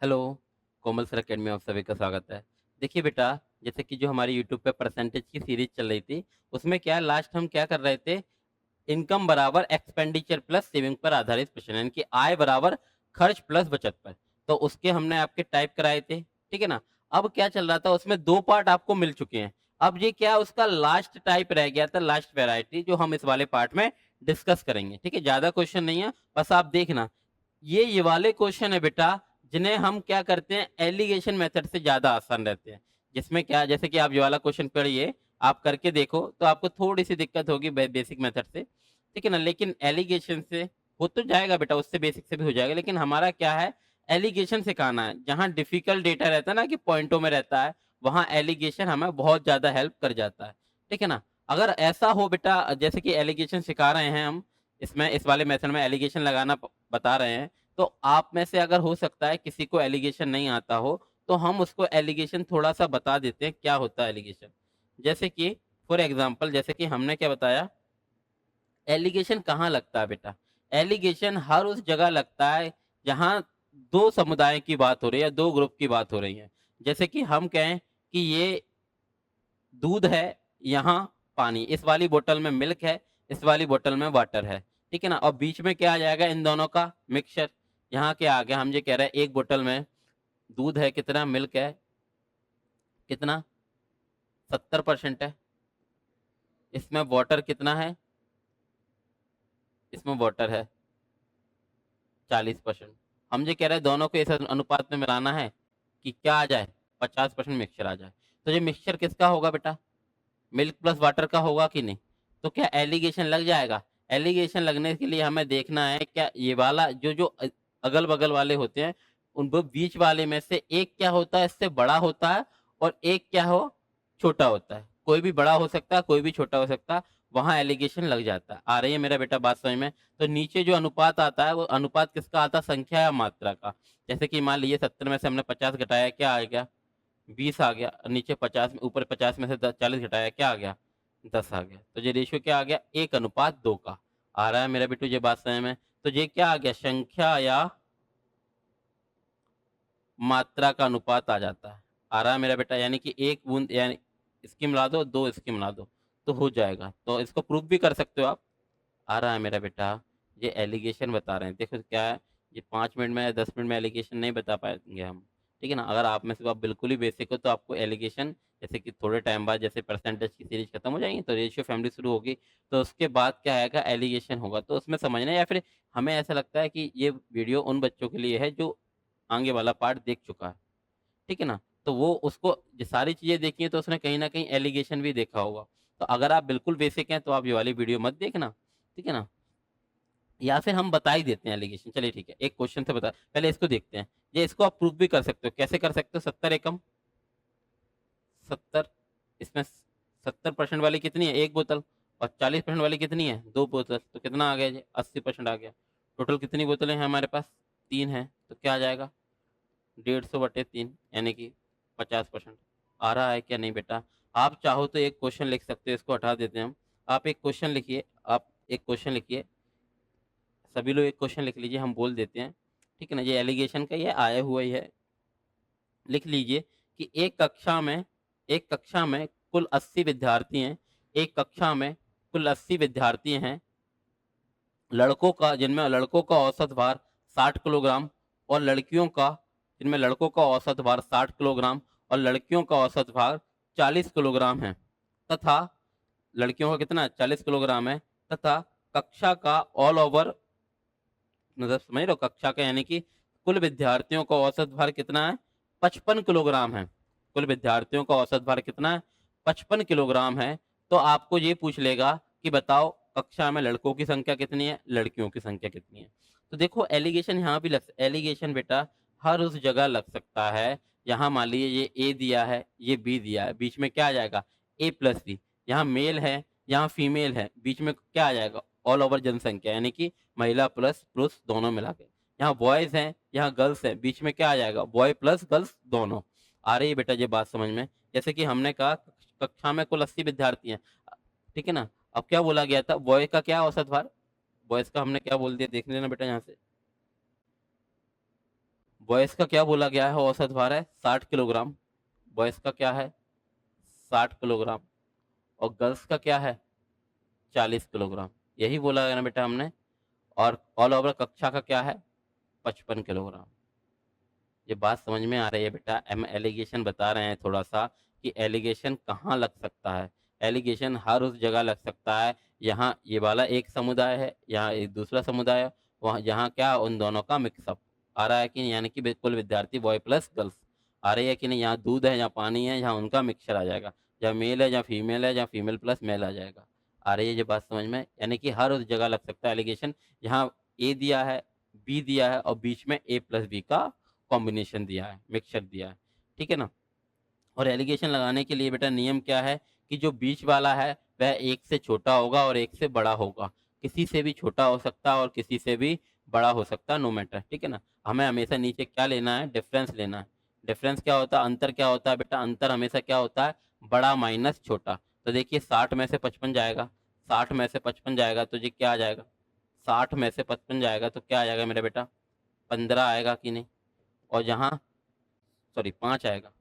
Hello, कोमल sir academy में आप सभी का स्वागत है। देखिए बेटा, जैसे कि जो हमारी यूट्यूब पे परसेंटेज की सीरीज चल रही थी, उसमें क्या लास्ट हम क्या कर रहे थे, इनकम बराबर एक्सपेंडिचर प्लस सेविंग पर आधारित प्रश्न, यानी कि आय बराबर खर्च प्लस बचत पर। तो उसके हमने आपके टाइप कराए थे, ठीक है ना। अब क्या चल रहा था, उसमें दो पार्ट आपको मिल चुके हैं। अब ये क्या, उसका लास्ट टाइप रह गया था, लास्ट वेराइटी, जो हम इस वाले पार्ट में डिस्कस करेंगे। ठीक है, ज्यादा क्वेश्चन नहीं है, बस आप देखना। ये वाले क्वेश्चन है बेटा, जिन्हें हम क्या करते हैं, एलिगेशन मेथड से ज्यादा आसान रहते हैं। जिसमें क्या, जैसे कि आप ये वाला क्वेश्चन पढ़िए, आप करके देखो तो आपको थोड़ी सी दिक्कत होगी बेसिक मेथड से, ठीक है ना। लेकिन एलिगेशन से हो तो जाएगा बेटा, उससे बेसिक से भी हो जाएगा। लेकिन हमारा क्या है, एलिगेशन सिखाना है। जहाँ डिफिकल्ट डेटा रहता है ना, कि पॉइंटों में रहता है, वहाँ एलिगेशन हमें बहुत ज्यादा हेल्प कर जाता है, ठीक है ना। अगर ऐसा हो बेटा, जैसे कि एलिगेशन सिखा रहे हैं हम, इसमें इस वाले मेथड में एलिगेशन लगाना बता रहे हैं, तो आप में से अगर हो सकता है किसी को एलिगेशन नहीं आता हो, तो हम उसको एलिगेशन थोड़ा सा बता देते हैं, क्या होता है एलिगेशन। जैसे कि फॉर एग्जांपल, जैसे कि हमने क्या बताया, एलिगेशन कहाँ लगता है बेटा, एलिगेशन हर उस जगह लगता है जहाँ दो समुदाय की बात हो रही है, दो ग्रुप की बात हो रही है। जैसे कि हम कहें कि ये दूध है, यहाँ पानी, इस वाली बोतल में मिल्क है, इस वाली बोतल में वाटर है, ठीक है ना। और बीच में क्या आ जाएगा, इन दोनों का मिक्सचर। यहाँ क्या आ गया, हम ये कह रहे हैं एक बोतल में दूध है कितना, मिल्क है कितना, 70% है। इसमें वाटर कितना है, इसमें वाटर है 40%। हम ये कह रहे हैं दोनों को इस अनुपात में मिलाना है कि क्या आ जाए, 50% मिक्सचर आ जाए। तो ये मिक्सचर किसका होगा बेटा, मिल्क प्लस वाटर का होगा कि नहीं। तो क्या एलिगेशन लग जाएगा। एलिगेशन लगने के लिए हमें देखना है, क्या ये वाला जो जो अगल बगल वाले होते हैं, उन बीच वाले में से एक क्या होता है, इससे बड़ा होता है, और एक क्या हो, छोटा होता है। कोई भी बड़ा हो सकता है, कोई भी छोटा हो सकता है, वहां एलिगेशन लग जाता है। आ रही है मेरा बेटा बात समझ में। तो नीचे जो अनुपात आता है, वो अनुपात किसका आता है, संख्या या मात्रा का। जैसे कि मान लीजिए 70 में से हमने 50 घटाया, क्या आ गया, 20 आ गया। और नीचे 50 में, ऊपर 50 में से 40 घटाया, क्या आ गया, 10 आ गया। तो ये रेशियो क्या आ गया, 1:2 का। आ रहा है मेरा बेटू ये बात समझ में। तो ये क्या आ गया, संख्या या मात्रा का अनुपात आ जाता है। आ रहा है मेरा बेटा, यानी कि एक बूंद, यानी इसकी मिला दो, दो इसकी मिला दो, तो हो जाएगा। तो इसको प्रूफ भी कर सकते हो आप। आ रहा है मेरा बेटा, ये एलिगेशन बता रहे हैं। देखो क्या है, ये 5 मिनट में या 10 मिनट में एलिगेशन नहीं बता पाएंगे हम, ठीक है ना। अगर आप में से आप बिल्कुल ही बेसिक हो, तो आपको एलिगेशन, जैसे कि थोड़े टाइम बाद जैसे परसेंटेज की सीरीज खत्म हो जाएगी, तो रेशियो फैमिली शुरू होगी, तो उसके बाद क्या आएगा, एलिगेशन होगा। तो उसमें समझना, या फिर हमें ऐसा लगता है कि ये वीडियो उन बच्चों के लिए है जो आगे वाला पार्ट देख चुका है, ठीक है ना। तो वो उसको ये सारी चीजें देखी है, तो उसने कहीं ना कहीं एलिगेशन भी देखा होगा। तो अगर आप बिल्कुल बेसिक हैं, तो आप ये वाली वीडियो मत देखना, ठीक है ना। या फिर हम बता ही देते हैं एलिगेशन, चलिए ठीक है, एक क्वेश्चन से बता, पहले इसको देखते हैं। ये इसको आप प्रूफ भी कर सकते हो, कैसे कर सकते हो, 70 एकम 70, इसमें 70% वाली कितनी है, एक बोतल। और 40% वाली कितनी है, दो बोतल। तो कितना आ गया जी, 80% आ गया। टोटल कितनी बोतलें हैं हमारे पास, तीन है। तो क्या आ जाएगा, 150/3, यानी कि 50%। आ रहा है क्या नहीं बेटा। आप चाहो तो एक क्वेश्चन लिख सकते हो, इसको हटा देते हैं हम। आप एक क्वेश्चन लिखिए, आप एक क्वेश्चन लिखिए, सभी लोग एक क्वेश्चन लिख लीजिए, हम बोल देते हैं, ठीक है ना। ये एलिगेशन का ही है, आया हुआ ही है। लिख लीजिए कि एक कक्षा में कुल 80 विद्यार्थी हैं। एक कक्षा में कुल 80 विद्यार्थी हैं, लड़कों का, जिनमें लड़कों का औसत भार 60 किलोग्राम, और लड़कियों का, जिनमें लड़कों का औसत भार 60 किलोग्राम, और लड़कियों का औसत भार 40 किलोग्राम है, तथा लड़कियों का कितना 40 किलोग्राम है, तथा कक्षा का ऑल ओवर, मतलब समझ रहे हो, कक्षा का यानी कि कुल विद्यार्थियों का औसत भार कितना है, 55 किलोग्राम है। कुल विद्यार्थियों का औसत भार कितना है, 55 किलोग्राम है। तो आपको ये पूछ लेगा कि बताओ कक्षा में लड़कों की संख्या कितनी है, लड़कियों की संख्या कितनी है। तो देखो एलिगेशन यहाँ भी एलिगेशन बेटा हर उस जगह लग सकता है। यहाँ मान लीजिए ये ए दिया है, ये बी दिया है, बीच में क्या आ जाएगा, A+B। यहाँ मेल है, यहाँ फीमेल है, बीच में क्या आ जाएगा, ऑल ओवर जनसंख्या, यानी कि महिला प्लस पुरुष दोनों मिला के। यहाँ बॉयज हैं, यहाँ गर्ल्स हैं, बीच में क्या आ जाएगा, बॉय प्लस गर्ल्स दोनों। आ रही है बेटा ये बात समझ में। जैसे कि हमने कहा कक्षा में कुल 80 विद्यार्थी हैं, ठीक है ना। अब क्या बोला गया था, बॉय का क्या औसत भार, बॉयज का हमने क्या बोल दिया, देख लेना बेटा यहाँ से। बॉयज़ का क्या बोला गया है, औसत भार है 60 किलोग्राम, बॉयज़ का क्या है 60 किलोग्राम, और गर्ल्स का क्या है 40 किलोग्राम, यही बोला है ना बेटा हमने। और ऑल ओवर कक्षा का क्या है 55 किलोग्राम। ये बात समझ में आ रही है बेटा? हम एलिगेशन बता रहे हैं थोड़ा सा कि एलिगेशन कहाँ लग सकता है। एलिगेशन हर उस जगह लग सकता है, यहाँ ये वाला एक समुदाय है, यहाँ एक दूसरा समुदाय है, वहाँ यहाँ क्या उन दोनों का मिक्सअप आ रहा है कि नहीं, यानी कि बिल्कुल विद्यार्थी बॉय प्लस गर्ल्स आ रही है कि नहीं, यहाँ दूध है, यहाँ पानी है, यहाँ उनका मिक्सचर आ जाएगा, जहाँ मेल है, जहाँ फीमेल है, जहाँ फीमेल प्लस मेल आ जाएगा। आ रही है ये बात समझ में? यानी कि हर उस जगह लग सकता है एलिगेशन, यहाँ ए दिया है, बी दिया है और बीच में ए प्लस बी का कॉम्बिनेशन दिया है, मिक्सचर दिया है, ठीक है ना। और एलिगेशन लगाने के लिए बेटा नियम क्या है कि जो बीच वाला है वह एक से छोटा होगा और एक से बड़ा होगा, किसी से भी छोटा हो सकता है और किसी से भी बड़ा हो सकता है, नो मैटर, ठीक है ना। हमें हमेशा नीचे क्या लेना है, डिफरेंस लेना है। डिफरेंस क्या होता है, अंतर क्या होता है बेटा, अंतर हमेशा क्या होता है, बड़ा माइनस छोटा। तो देखिए 60 में से 55 जाएगा, 60 में से 55 जाएगा तो ये क्या आ जाएगा, 60 में से 55 जाएगा तो क्या आ जाएगा मेरा बेटा, 15 आएगा कि नहीं। और जहाँ सॉरी 5 आएगा,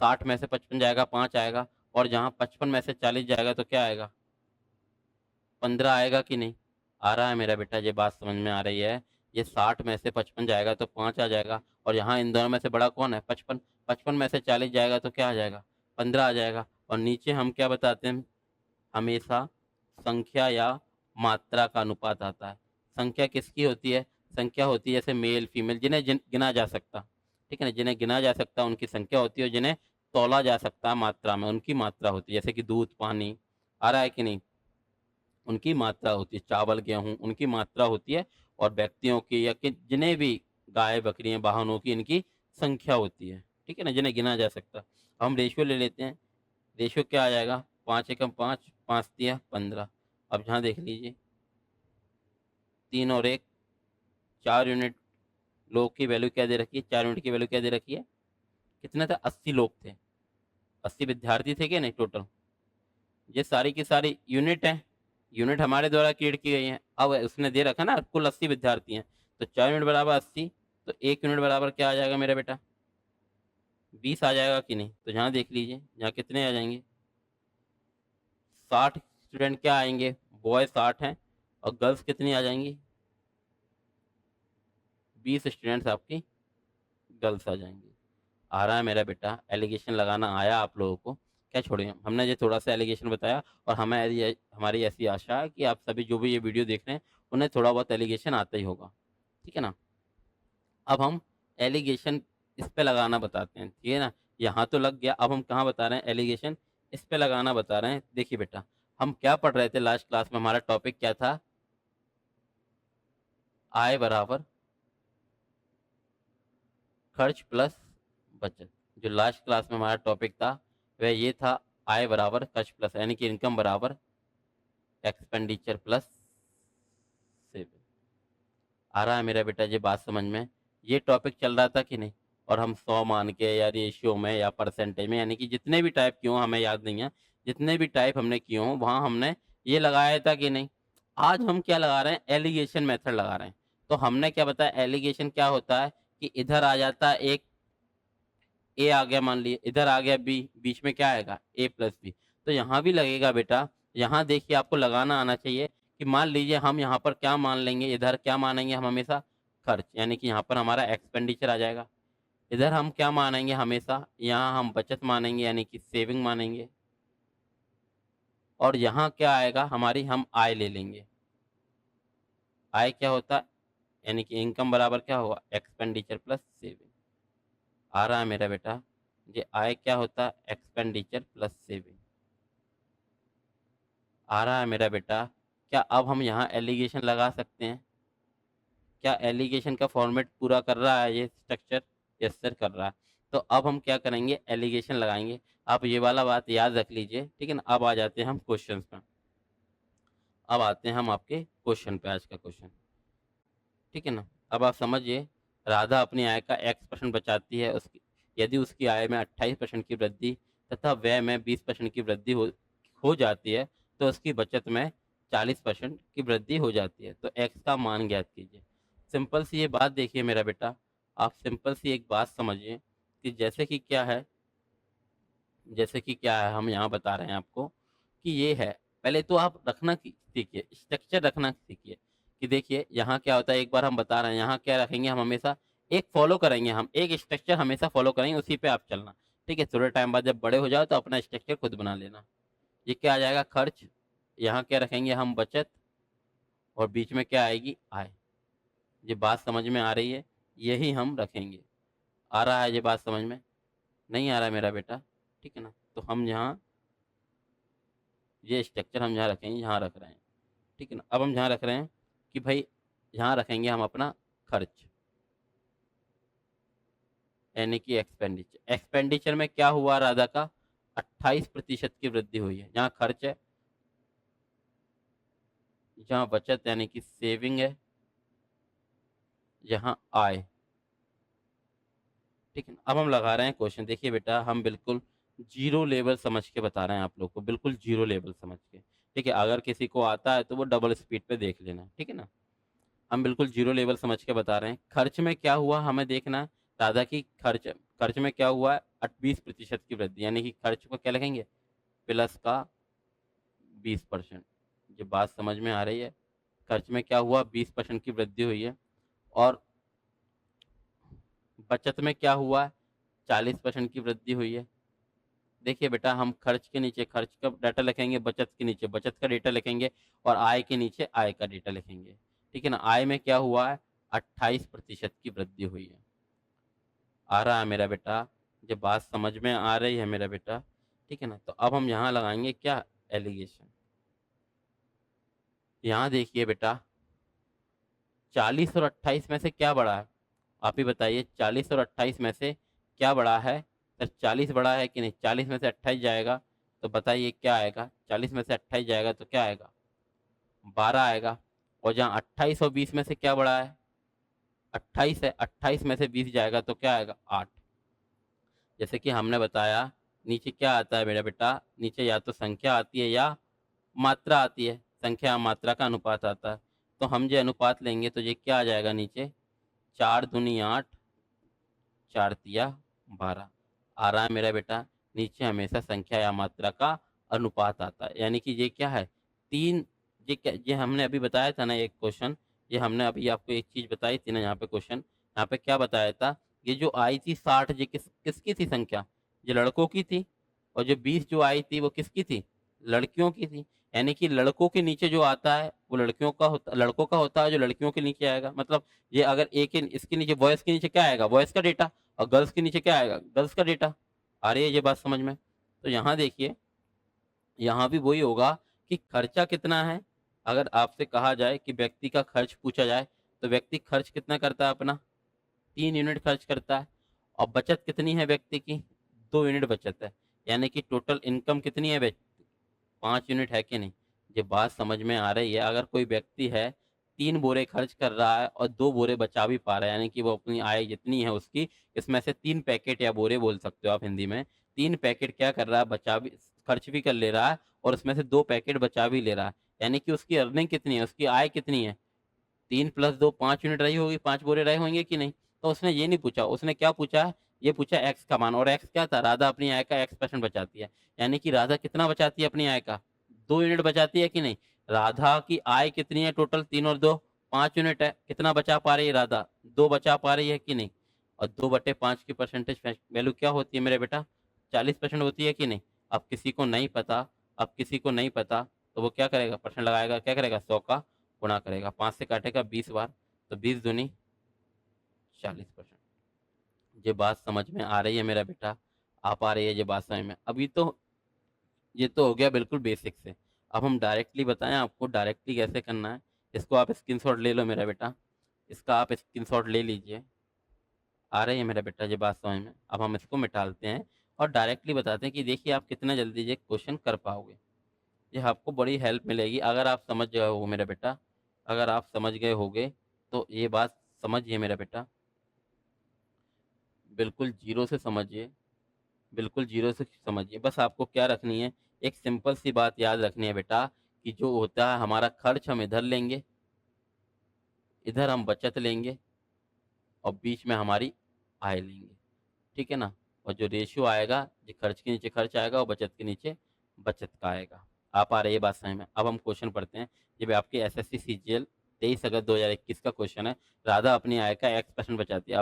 60 में से 55 जाएगा 5 आएगा, और जहाँ 55 में से 40 जाएगा तो क्या आएगा, 15 आएगा कि नहीं। आ रहा है मेरा बेटा, ये बात समझ में आ रही है। ये 60 में से 55 जाएगा तो 5 आ जाएगा, और यहाँ इन दोनों में से बड़ा कौन है 55, 55 में से 40 जाएगा तो क्या आ जाएगा 15 आ जाएगा। और नीचे हम क्या बताते हैं, हमेशा संख्या या मात्रा का अनुपात आता है। संख्या किसकी होती है, संख्या होती है जैसे मेल फीमेल जिन्हें गिना जा सकता, ठीक है ना, जिन्हें गिना जा सकता उनकी संख्या होती है, जिन्हें तौला जा सकता है मात्रा में उनकी मात्रा होती है, जैसे कि दूध पानी। आ रहा है कि नहीं, उनकी मात्रा होती है, चावल गेहूं उनकी मात्रा होती है। और व्यक्तियों की या कि जिन्हें भी गाय बकरियां वाहनों की इनकी संख्या होती है, ठीक है ना, जिन्हें गिना जा सकता। हम रेशियो ले लेते हैं, रेशियो क्या आ जाएगा, 5 एकम 5, 5 तिया 15। अब यहाँ देख लीजिए 3 और 1 4 यूनिट, लोग की वैल्यू क्या दे रखी है, 4 यूनिट की वैल्यू क्या दे रखी है, कितने थे 80 लोग थे, 80 विद्यार्थी थे क्या नहीं टोटल। ये सारी की सारी यूनिट है, यूनिट हमारे द्वारा क्रिएट की गई है। अब उसने दे रखा ना कुल 80 विद्यार्थी हैं, तो 4 यूनिट बराबर 80, तो 1 यूनिट बराबर क्या आ जाएगा मेरा बेटा 20 आ जाएगा कि नहीं। तो यहाँ देख लीजिए यहाँ कितने आ जाएंगे, 60 स्टूडेंट क्या आएंगे, बॉय 60 हैं, और गर्ल्स कितनी आ जाएंगी 20 स्टूडेंट्स आपकी गर्ल्स आ जाएंगी। आ रहा है मेरा बेटा, एलिगेशन लगाना आया आप लोगों को, क्या छोड़िए हमने ये थोड़ा सा एलिगेशन बताया, और हमें हमारी ऐसी आशा है कि आप सभी जो भी ये वीडियो देख रहे हैं उन्हें थोड़ा बहुत एलिगेशन आता ही होगा, ठीक है ना। अब हम एलिगेशन इस पे लगाना बताते हैं, ठीक है ना। यहाँ तो लग गया, अब हम कहाँ बता रहे हैं एलिगेशन इस पे लगाना बता रहे हैं। देखिए बेटा हम क्या पढ़ रहे थे लास्ट क्लास में, हमारा टॉपिक क्या था, आय बराबर खर्च प्लस बचत। जो लास्ट क्लास में हमारा टॉपिक था वह ये था, आय बराबर खर्च प्लस, यानी कि इनकम बराबर एक्सपेंडिचर प्लस सेविंग। आ रहा है मेरा बेटा ये बात समझ में, ये टॉपिक चल रहा था कि नहीं। और हम 100 मान के या रेशियो में या परसेंटेज में, यानी कि जितने भी टाइप किए हों हमें याद नहीं है, जितने भी टाइप हमने किए हों वहाँ हमने ये लगाया था कि नहीं। आज हम क्या लगा रहे हैं, एलिगेशन मेथड लगा रहे हैं। तो हमने क्या बताया, एलिगेशन क्या होता है कि इधर आ जाता है एक ए आ गया, मान लीजिए इधर आ गया बी, बीच में क्या आएगा ए प्लस बी, तो यहाँ भी लगेगा बेटा। यहाँ देखिए आपको लगाना आना चाहिए कि मान लीजिए हम यहाँ पर क्या मान लेंगे, इधर क्या मानेंगे हम हमेशा खर्च, यानी कि यहाँ पर हमारा एक्सपेंडिचर आ जाएगा। इधर हम क्या मानेंगे हमेशा, यहाँ हम बचत मानेंगे यानी कि सेविंग मानेंगे। और यहाँ क्या आएगा हमारी, हम आय ले लेंगे। आय क्या होता है, यानी कि इनकम बराबर क्या होगा एक्सपेंडिचर प्लस सेविंग। आ रहा है मेरा बेटा, ये आय क्या होता है एक्सपेंडिचर प्लस सेविंग। आ रहा है मेरा बेटा, क्या अब हम यहाँ एलिगेशन लगा सकते हैं, क्या एलिगेशन का फॉर्मेट पूरा कर रहा है ये स्ट्रक्चर, यस सर कर रहा है। तो अब हम क्या करेंगे, एलिगेशन लगाएंगे। आप ये वाला बात याद रख लीजिए, ठीक है ना। अब आ जाते हैं हम क्वेश्चन पर, अब आते हैं हम आपके क्वेश्चन पे, आज का क्वेश्चन, ठीक है ना। अब आप समझिए, राधा अपनी आय का x% बचाती है, उसकी यदि उसकी आय में 28% की वृद्धि तथा व्यय में 20% की वृद्धि हो जाती है, तो उसकी बचत में 40% की वृद्धि हो जाती है। तो x का मान ज्ञात कीजिए। सिंपल सी ये बात देखिए मेरा बेटा, आप सिंपल सी एक बात समझिए कि जैसे कि क्या है हम यहाँ बता रहे हैं आपको कि ये है। पहले तो आप रखना सीखिए, स्ट्रक्चर रखना सीखिए कि देखिए यहाँ क्या होता है। एक बार हम बता रहे हैं यहाँ क्या रखेंगे, हम हमेशा एक फॉलो करेंगे, हम एक स्ट्रक्चर हमेशा फॉलो करेंगे, उसी पे आप चलना। ठीक है, थोड़े टाइम बाद जब बड़े हो जाओ तो अपना स्ट्रक्चर खुद बना लेना। ये क्या आ जाएगा, खर्च। यहाँ क्या रखेंगे हम, बचत। और बीच में क्या आएगी, आय। ये बात समझ में आ रही है, यही हम रखेंगे। आ रहा है ये बात समझ में? नहीं आ रहा है मेरा बेटा? ठीक है ना, तो हम यहाँ ये स्ट्रक्चर हम यहाँ रखेंगे, यहाँ रख रहे हैं। ठीक है ना, अब हम यहाँ रख रहे हैं कि भाई यहाँ रखेंगे हम अपना खर्च, यानी कि एक्सपेंडिचर। एक्सपेंडिचर में क्या हुआ राधा का, 28% की वृद्धि हुई है। जहाँ खर्च है, जहाँ बचत यानी कि सेविंग है, यहाँ आय। ठीक है ना, अब हम लगा रहे हैं क्वेश्चन। देखिए बेटा, हम बिल्कुल जीरो लेवल समझ के बता रहे हैं आप लोग को, बिल्कुल जीरो लेवल समझ के। ठीक है, अगर किसी को आता है तो वो डबल स्पीड पे देख लेना। ठीक है ना, हम बिल्कुल जीरो लेवल समझ के बता रहे हैं। खर्च में क्या हुआ हमें देखना है। दादा की खर्च खर्च में क्या हुआ है, 20% की वृद्धि, यानी कि खर्च को क्या लिखेंगे, प्लस का 20%। ये बात समझ में आ रही है? खर्च में क्या हुआ, 20% की वृद्धि हुई है। और बचत में क्या हुआ है, 40% की वृद्धि हुई है। देखिए बेटा, हम खर्च के नीचे खर्च का डाटा लिखेंगे, बचत के नीचे बचत का डेटा लिखेंगे, और आय के नीचे आय का डेटा लिखेंगे। ठीक है ना, आय में क्या हुआ है, 28% की वृद्धि हुई है। आ रहा है मेरा बेटा? जब बात समझ में आ रही है मेरा बेटा? ठीक है ना, तो अब हम यहाँ लगाएंगे क्या, एलिगेशन। यहाँ देखिए बेटा, 40 और 28 में से क्या बड़ा है, आप ही बताइए। 40 और 28 में से क्या बड़ा है? सर 40 बड़ा है कि नहीं? 40 में से 28 जाएगा तो बताइए क्या आएगा। 40 में से 28 जाएगा तो क्या आएगा, 12 आएगा। और जहाँ 28 और 20 में से क्या बड़ा है, 28 है, 28 में से 20 जाएगा तो क्या आएगा, 8। जैसे कि हमने बताया, नीचे क्या आता है मेरा बेटा, नीचे या तो संख्या आती है या मात्रा आती है। संख्या और मात्रा का अनुपात आता है। तो हम जो अनुपात लेंगे तो ये क्या आ जाएगा नीचे, 4 दूनी 8, 4 तिया 12। आ रहा है मेरा बेटा? नीचे हमेशा संख्या या मात्रा का अनुपात आता है, यानी कि ये क्या है, तीन। ये हमने अभी बताया था ना एक क्वेश्चन, ये हमने अभी आपको एक चीज बताई थी ना यहाँ पे क्वेश्चन। यहाँ पे क्या बताया था, ये जो आई थी 60, ये किसकी थी संख्या, ये लड़कों की थी। और जो 20 जो आई थी वो किसकी थी, लड़कियों की थी। यानी कि लड़कों के नीचे जो आता है वो लड़कों का होता है, जो लड़कियों के नीचे आएगा। मतलब ये अगर एक इसके नीचे, बॉयज के नीचे क्या आएगा, बॉयज का डेटा। और गर्ल्स के नीचे क्या आएगा, गर्ल्स का डेटा। आ रही है ये बात समझ में? तो यहाँ देखिए, यहाँ भी वही होगा कि खर्चा कितना है। अगर आपसे कहा जाए कि व्यक्ति का खर्च पूछा जाए, तो व्यक्ति खर्च कितना करता है अपना, 3 यूनिट खर्च करता है। और बचत कितनी है व्यक्ति की, 2 यूनिट बचत है। यानी कि टोटल इनकम कितनी है व्यक्ति, 5 यूनिट है कि नहीं? ये बात समझ में आ रही है? अगर कोई व्यक्ति है 3 बोरे खर्च कर रहा है और 2 बोरे बचा भी पा रहा है, यानी कि वो अपनी आय जितनी है उसकी, इसमें से 3 पैकेट या बोरे बोल सकते हो आप हिंदी में, 3 पैकेट क्या कर रहा है, बचा भी, खर्च भी कर ले रहा है, और उसमें से 2 पैकेट बचा भी ले रहा है। यानी कि उसकी अर्निंग कितनी है, उसकी आय कितनी है, 3 + 2 5 यूनिट रही होगी, 5 बोरे रहे होंगे कि नहीं? तो उसने ये नहीं पूछा, उसने क्या पूछा, ये पूछा एक्स का मान। और एक्स क्या था, राधा अपनी आय का X% बचाती है। यानी कि राधा कितना बचाती है अपनी आय का, 2 यूनिट बचाती है कि नहीं? राधा की आय कितनी है टोटल, 3 और 2 5 यूनिट है। कितना बचा पा रही है राधा, 2 बचा पा रही है कि नहीं? और 2/5 की परसेंटेज वैल्यू क्या होती है मेरे बेटा, 40% होती है कि नहीं? अब किसी को नहीं पता, अब किसी को नहीं पता, तो वो क्या करेगा, परसेंट लगाएगा, क्या करेगा, 100 का गुणा करेगा, 5 से काटेगा 20 बार, तो 20 दूनी 40%। ये बात समझ में आ रही है मेरा बेटा? आ पा रही है ये बात समझ में? अभी तो ये तो हो गया बिल्कुल बेसिक से। अब हम डायरेक्टली बताएं आपको, डायरेक्टली कैसे करना है। इसको आप स्क्रीनशॉट ले लो मेरा बेटा, इसका आप स्क्रीनशॉट ले लीजिए। आ रही है मेरा बेटा ये बात समझ में? अब हम इसको मिटालते हैं और डायरेक्टली बताते हैं कि देखिए आप कितना जल्दी ये क्वेश्चन कर पाओगे। ये आपको बड़ी हेल्प मिलेगी अगर आप समझ गए हो मेरा बेटा। अगर आप समझ गए होगे तो ये बात समझिए मेरा बेटा, बिल्कुल जीरो से समझिए, बिल्कुल जीरो से समझिए। बस आपको क्या रखनी है, एक सिंपल सी बात याद रखनी है बेटा, कि जो होता है हमारा खर्च हम इधर लेंगे, इधर हम बचत लेंगे, और बीच में हमारी आय लेंगे, ठीक है ना। और जो रेशियो आएगा, जो खर्च के नीचे खर्च आएगा और बचत के नीचे बचत का आएगा। आप आ रही है बात समझ में। अब हम क्वेश्चन पढ़ते हैं। ये भी आपके एसएससी सीजीएल 23 अगस्त 2021 का क्वेश्चन है। राधा अपनी आय का x% बचाती है।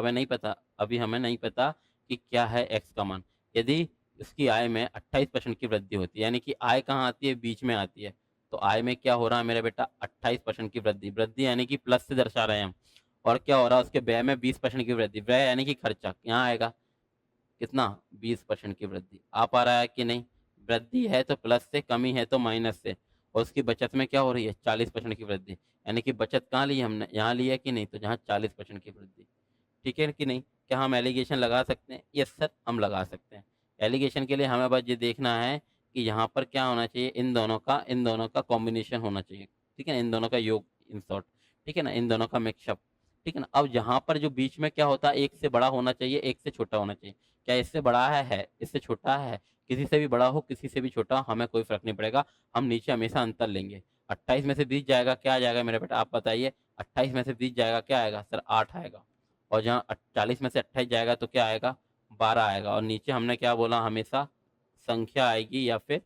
अभी हमें नहीं पता कि क्या है x का मान। यदि उसकी आय में 28% की वृद्धि होती है, यानी कि आय कहाँ आती है, बीच में आती है। तो आय में क्या हो रहा है मेरा बेटा, 28% की वृद्धि। वृद्धि यानी कि प्लस से दर्शा रहे हैं हम। और क्या हो रहा है, उसके व्यय में 20% की वृद्धि। व्यय यानी कि खर्चा, यहाँ आएगा कितना, 20% की वृद्धि। आ पा रहा है कि नहीं। वृद्धि है तो प्लस से, कमी है तो माइनस से। और उसकी बचत में क्या हो रही है, 40% की वृद्धि। यानी कि बचत कहाँ ली है हमने, यहाँ ली है कि नहीं, तो जहाँ 40% की वृद्धि। ठीक है कि नहीं। क्या हम एलिगेशन लगा सकते हैं, यस सर हम लगा सकते हैं। एलिगेशन के लिए हमें बस ये देखना है कि यहाँ पर क्या होना चाहिए, इन दोनों का कॉम्बिनेशन होना चाहिए, ठीक है ना, इन दोनों का योग, इन शॉर्ट, ठीक है ना, इन दोनों का मिक्सअप, ठीक है ना। अब यहाँ पर जो बीच में क्या होता है, एक से बड़ा होना चाहिए, एक से छोटा होना चाहिए। क्या इससे बड़ा है, इससे छोटा है, किसी से भी बड़ा हो किसी से भी छोटा, हमें कोई फर्क नहीं पड़ेगा। हम नीचे हमेशा अंतर लेंगे। 28 में से 20 जाएगा, क्या आ जाएगा मेरे बेटा, आप बताइए। 28 में से 20 जाएगा, क्या आएगा सर, 8 आएगा। और जहाँ 40 में से 28 जाएगा तो क्या आएगा, 12 आएगा। और नीचे हमने क्या बोला, हमेशा संख्या आएगी या फिर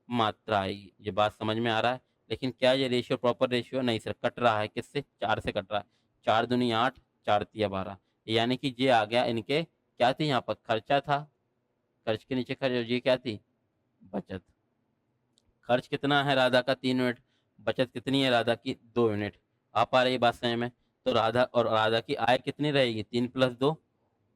मात्रा आएगी। ये बात समझ में आ रहा है। लेकिन क्या ये रेशियो प्रॉपर रेशियो, नहीं सर, कट रहा है, किससे, 4 से कट रहा है। 4 दूनी 8, 4 तिया 12, यानी कि ये आ गया इनके, क्या थी यहाँ पर, खर्चा था, खर्च के नीचे खर्च, और ये क्या थी, बचत। खर्च कितना है राधा का, 3 यूनिट। बचत कितनी है राधा की, 2 यूनिट। आ पा रही है बात समझ में। तो राधा की आय कितनी रहेगी, 3 + 2,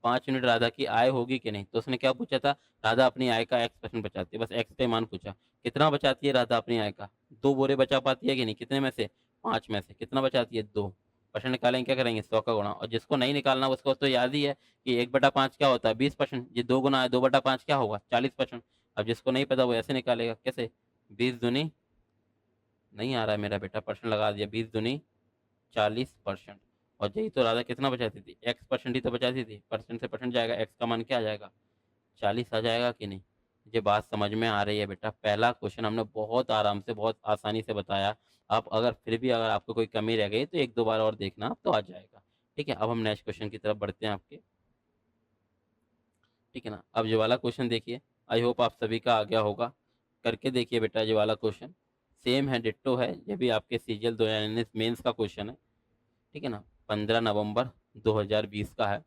5 यूनिट राधा की आय होगी कि नहीं। तो उसने क्या पूछा था, राधा अपनी आय का x% बचाती है, बस x का मान पूछा। कितना बचाती है राधा अपनी आय का, 2 बोरे बचा पाती है कि नहीं, कितने में से, 5 में से। कितना बचाती है, 2%। निकालेंगे, क्या करेंगे, 100 का गुणा। और जिसको नहीं निकालना उसको तो याद ही है कि 1/5 क्या होता है, 20%। ये 2 गुना है, 2/5 क्या होगा, 40%। अब जिसको नहीं पता वो ऐसे निकालेगा, कैसे, 20 दूनी, नहीं आ रहा है मेरा बेटा, परसेंट लगा दिया, 20 दूनी 40%। और यही तो राधा कितना बचाती थी, x% ही तो बचाती थी। परसेंट से परसेंट जाएगा, x का मान क्या आ जाएगा, 40 आ जाएगा कि नहीं। ये बात समझ में आ रही है बेटा। पहला क्वेश्चन हमने बहुत आराम से, बहुत आसानी से बताया। आप अगर फिर भी अगर आपको कोई कमी रह गई तो एक दो बार और देखना, आप तो आ जाएगा। ठीक है, अब हम नेक्स्ट क्वेश्चन की तरफ बढ़ते हैं आपके, ठीक है ना। अब ये वाला क्वेश्चन देखिए, आई होप आप सभी का आ गया होगा। करके देखिए बेटा, ये वाला क्वेश्चन सेम है, डिट्टो है। ये भी आपके सीजीएल 2019 मेंस का क्वेश्चन है, ठीक है ना। 15 नवंबर 2020 का है।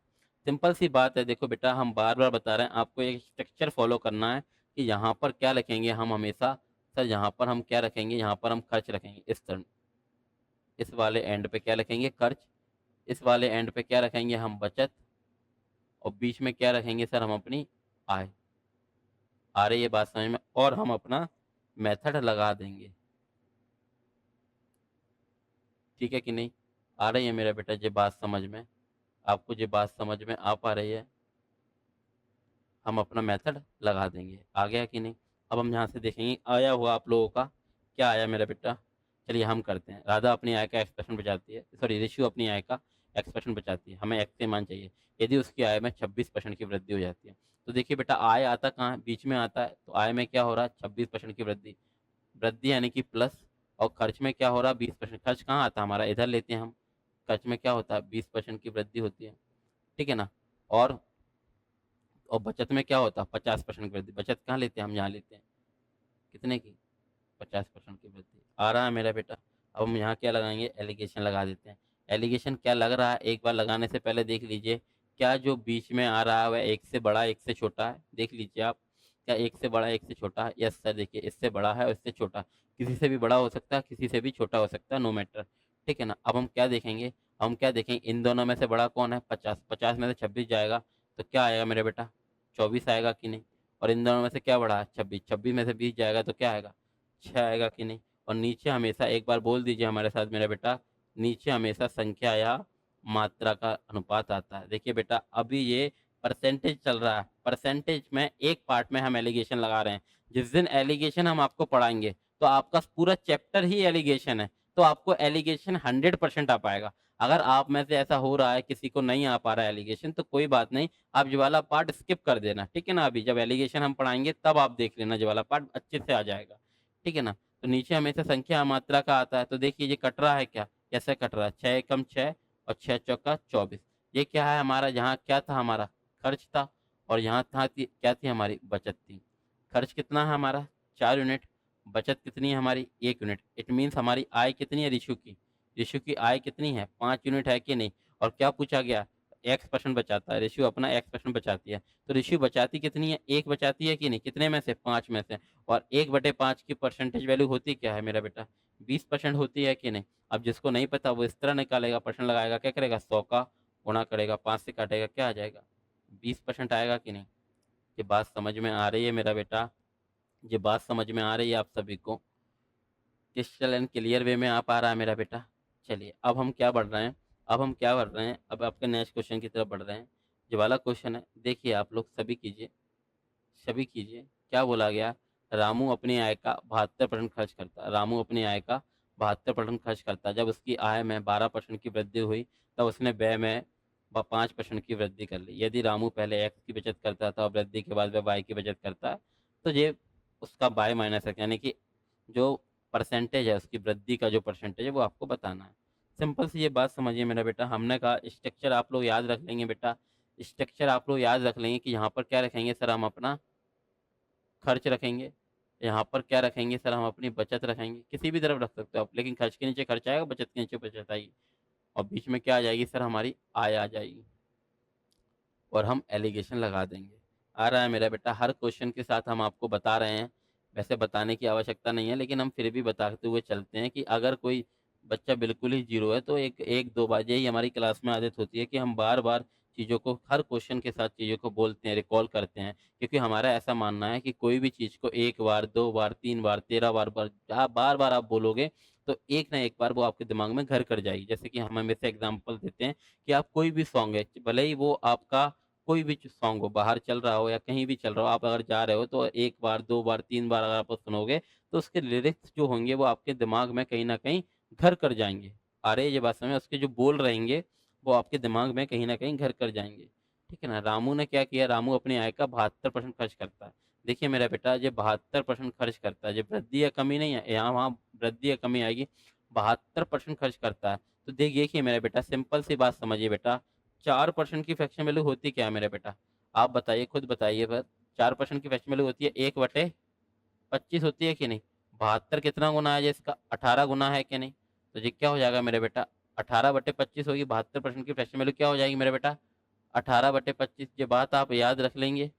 सिंपल सी बात है, देखो बेटा, हम बार बार बता रहे हैं आपको, एक स्ट्रक्चर फॉलो करना है कि यहाँ पर क्या लिखेंगे हम हमेशा, सर यहाँ पर हम क्या रखेंगे, यहाँ पर हम खर्च रखेंगे, इस टर्म, इस वाले एंड पे क्या लिखेंगे, खर्च। इस वाले एंड पे क्या रखेंगे हम, बचत। और बीच में क्या रखेंगे सर, हम अपनी आय। आ रही है बात समझ में। और हम अपना मेथड लगा देंगे, ठीक है कि नहीं। आ रही है मेरा बेटा ये बात समझ में, आपको ये बात समझ में आ पा रही है। हम अपना मेथड लगा देंगे, आ गया कि नहीं। अब हम यहाँ से देखेंगे आया हुआ आप लोगों का, क्या आया मेरा बेटा। चलिए हम करते हैं। राधा अपनी आय का x% बचाती है, सॉरी रेशियो अपनी आय का x% बचाती है। हमें x के मान चाहिए। यदि उसकी आय में 26% की वृद्धि हो जाती है। तो देखिए बेटा, आय आता कहाँ है, बीच में आता है। तो आय में क्या हो रहा है, 26% की वृद्धि। वृद्धि यानी कि प्लस। और खर्च में क्या हो रहा है, 20%। खर्च कहाँ आता है हमारा, इधर लेते हैं हम। खर्च में क्या होता है, 20% की वृद्धि होती है, ठीक है ना। और बचत में क्या होता है, 50% की वृद्धि। बचत कहाँ लेते हैं हम, यहाँ लेते हैं, कितने की, 50% की वृद्धि। आ रहा है मेरा बेटा। अब हम यहाँ क्या लगाएंगे, एलिगेशन लगा देते हैं। एलिगेशन क्या लग रहा है, एक बार लगाने से पहले देख लीजिए, क्या जो बीच में आ रहा है वह एक से बड़ा एक से छोटा है, देख लीजिए आप। क्या एक से बड़ा एक से छोटा है, यस सर, देखिए इससे बड़ा है और इससे छोटा। किसी से भी बड़ा हो सकता है, किसी से भी छोटा हो सकता है, नो मैटर, ठीक है ना। अब हम क्या देखेंगे, हम क्या देखेंगे, इन दोनों में से बड़ा कौन है, 50। 50 में से 26 जाएगा तो क्या आएगा मेरा बेटा, 24 आएगा कि नहीं। और इन दोनों में से क्या बड़ा है, 26। 26 में से 20 जाएगा तो क्या आएगा, 6 आएगा कि नहीं। और नीचे हमेशा, एक बार बोल दीजिए हमारे साथ मेरा बेटा, नीचे हमेशा संख्या या मात्रा का अनुपात आता है। देखिए बेटा, अभी ये परसेंटेज चल रहा है। परसेंटेज में एक पार्ट में हम एलिगेशन लगा रहे हैं। जिस दिन एलिगेशन हम आपको पढ़ाएंगे तो आपका पूरा चैप्टर ही एलिगेशन है, तो आपको एलिगेशन 100% आ पाएगा। अगर आप में से ऐसा हो रहा है किसी को नहीं आ पा रहा है एलिगेशन, तो कोई बात नहीं, आप ये वाला पार्ट स्किप कर देना, ठीक है ना। अभी जब एलिगेशन हम पढ़ाएंगे तब आप देख लेना, ये वाला पार्ट अच्छे से आ जाएगा, ठीक है ना। तो नीचे हमेशा संख्या मात्रा का आता है। तो देखिए ये कट रहा है क्या, कैसे कट रहा है, 6 एकम 6 और 6 चौका 24। ये क्या है हमारा, जहाँ क्या था हमारा खर्च था, और यहाँ क्या थी हमारी बचत थी। खर्च कितना है हमारा 4 यूनिट, बचत कितनी है हमारी 1 यूनिट। इट मीन्स हमारी आय कितनी है रिशु की, रिशु की आय कितनी है 5 यूनिट है कि नहीं। और क्या पूछा गया, x% बचाता है रिशु, अपना x% बचाती है। तो रिशु बचाती कितनी है, 1 बचाती है कि नहीं, कितने में से 5 में से। और 1/5 की परसेंटेज वैल्यू होती क्या है मेरा बेटा, 20% होती है कि नहीं। अब जिसको नहीं पता वो इस तरह निकालेगा, परसेंट लगाएगा, क्या करेगा 100 का गुणा करेगा, 5 से काटेगा, क्या आ जाएगा 20% आएगा कि नहीं। ये बात समझ में आ रही है मेरा बेटा, ये बात समझ में आ रही है आप सभी को, क्रिस्टल एंड क्लियर वे में आ पा रहा है मेरा बेटा। चलिए अब हम क्या बढ़ रहे हैं, अब आपके नेक्स्ट क्वेश्चन की तरफ बढ़ रहे हैं। जो वाला क्वेश्चन है देखिए, आप लोग सभी कीजिए, सभी कीजिए। क्या बोला गया, रामू अपनी आय का 72% खर्च करता है। रामू अपनी आय का 72% खर्च करता है। जब उसकी आय में 12% की वृद्धि हुई तब उसने व्यय में 5% की वृद्धि कर ली। यदि रामू पहले एक्स की बचत करता था और वृद्धि के बाद वह वाई की बचत करता है, तो ये उसका बाय माइनस है, यानी कि जो परसेंटेज है उसकी वृद्धि का जो परसेंटेज है वो आपको बताना है। सिंपल सी ये बात समझिए मेरा बेटा, हमने कहा स्ट्रक्चर आप लोग याद रख लेंगे बेटा। स्ट्रक्चर आप लोग याद रख लेंगे कि यहाँ पर क्या रखेंगे सर, हम अपना खर्च रखेंगे। यहाँ पर क्या रखेंगे सर, हम अपनी बचत रखेंगे। किसी भी तरफ रख सकते हो आप, लेकिन खर्च के नीचे खर्च आएगा, बचत के नीचे बचत आएगी, और बीच में क्या आ जाएगी सर, हमारी आय आ जाएगी, और हम एलिगेशन लगा देंगे। आ रहा है मेरा बेटा, हर क्वेश्चन के साथ हम आपको बता रहे हैं। वैसे बताने की आवश्यकता नहीं है, लेकिन हम फिर भी बताते हुए चलते हैं कि अगर कोई बच्चा बिल्कुल ही जीरो है तो एक एक दो बार, यही हमारी क्लास में आदत होती है कि हम बार बार चीज़ों को, हर क्वेश्चन के साथ चीज़ों को बोलते हैं, रिकॉल करते हैं। क्योंकि हमारा ऐसा मानना है कि कोई भी चीज़ को 1 बार 2 बार 3 बार 13 बार आप बार बार आप बोलोगे तो एक ना एक बार वो आपके दिमाग में घर कर जाएगी। जैसे कि हम हमेशा एग्जाम्पल देते हैं कि आप कोई भी सॉन्ग है, भले ही वो आपका कोई भी सॉन्ग हो, बाहर चल रहा हो या कहीं भी चल रहा हो, आप अगर जा रहे हो तो 1 बार 2 बार 3 बार अगर आप सुनोगे तो उसके लिरिक्स जो होंगे वो आपके दिमाग में कहीं न कहीं घर कर जाएँगे। आ रही है ये बात समझ में? उसके जो बोल रहेंगे वो आपके दिमाग में कहीं न कहीं घर कर जाएँगे। ठीक है ना? रामू ने क्या किया, रामू अपनी आय का 72% खर्च करता है। देखिए मेरा बेटा, ये 72% खर्च करता है, ये वृद्धि या कमी नहीं है, यहाँ वहाँ वृद्धि या कमी आएगी। 72% खर्च करता है। तो देखिए मेरा बेटा, सिंपल सी बात समझिए बेटा, 4% की फ्रैक्शन वैल्यू होती क्या है मेरे बेटा? आप बताइए, खुद बताइए बस। 4% की फ्रैक्शन वैल्यू होती है 1/25 होती है कि नहीं? 72 कितना गुना है, इसका 18 गुना है कि नहीं? तो ये क्या हो जाएगा मेरे बेटा, 18/25 होगी। 72% की फ्रैक्शन वैल्यू क्या हो जाएगी मेरे बेटा, 18/25। ये बात आप याद रख लेंगे,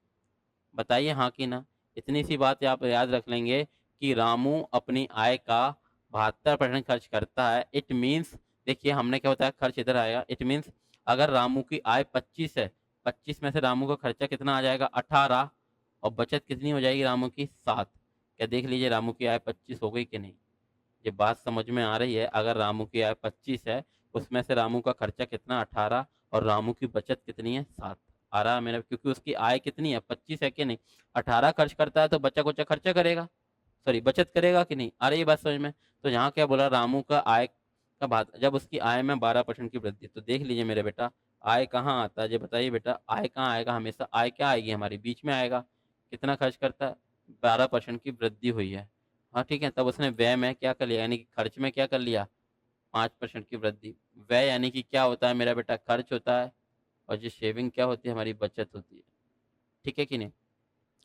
बताइए हाँ कि ना। इतनी सी बात आप याद रख लेंगे कि रामू अपनी आय का 72% खर्च करता है। इट मीन्स, देखिए हमने क्या बताया, खर्च इधर आएगा। इट मीन्स अगर रामू की आय 25 है, 25 में से रामू का खर्चा कितना आ जाएगा 18, और बचत कितनी हो जाएगी रामू की 7। क्या देख लीजिए रामू की आय 25 हो गई कि नहीं। ये बात समझ में आ रही है, अगर रामू की आय 25 है, उसमें से रामू का खर्चा कितना 18, और रामू की बचत कितनी है 7। आ रहा है मेरा, क्योंकि उसकी आय कितनी है 25 है कि नहीं। 18 खर्च करता है तो बच्चा कुचा खर्चा करेगा, सॉरी बचत करेगा कि नहीं। आ रही है बात समझ में। तो यहाँ क्या बोला, रामू का आय का बात, जब उसकी आय में 12% की वृद्धि, तो देख लीजिए मेरे बेटा, आय कहाँ आता है, ये बताइए बेटा, आय कहाँ आएगा, हमेशा आय क्या आएगी हमारी बीच में आएगा। कितना खर्च करता है, 12% की वृद्धि हुई है। हाँ ठीक है, तब उसने व्यय में क्या कर लिया, यानी कि खर्च में क्या कर लिया, 5% की वृद्धि। व्यय यानी कि क्या होता है मेरा बेटा, खर्च होता है, और जो सेविंग क्या होती है, हमारी बचत होती है। ठीक है कि नहीं।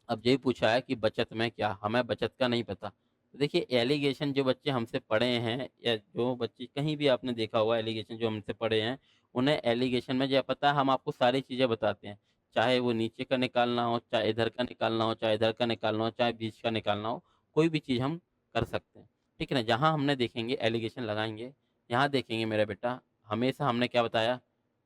अब यही पूछा है कि बचत में क्या, हमें बचत का नहीं पता। तो देखिए एलिगेशन जो बच्चे हमसे पढ़े हैं, या जो बच्चे कहीं भी आपने देखा होगा एलिगेशन जो हमसे पढ़े हैं, उन्हें एलिगेशन में जो पता है, हम आपको सारी चीज़ें बताते हैं। चाहे वो नीचे का निकालना हो, चाहे इधर का निकालना हो, चाहे इधर का निकालना हो, चाहे बीच का निकालना हो, कोई भी चीज़ हम कर सकते हैं। ठीक है ना। जहाँ हमने देखेंगे एलिगेशन लगाएंगे, यहाँ देखेंगे मेरा बेटा, हमेशा हमने क्या बताया,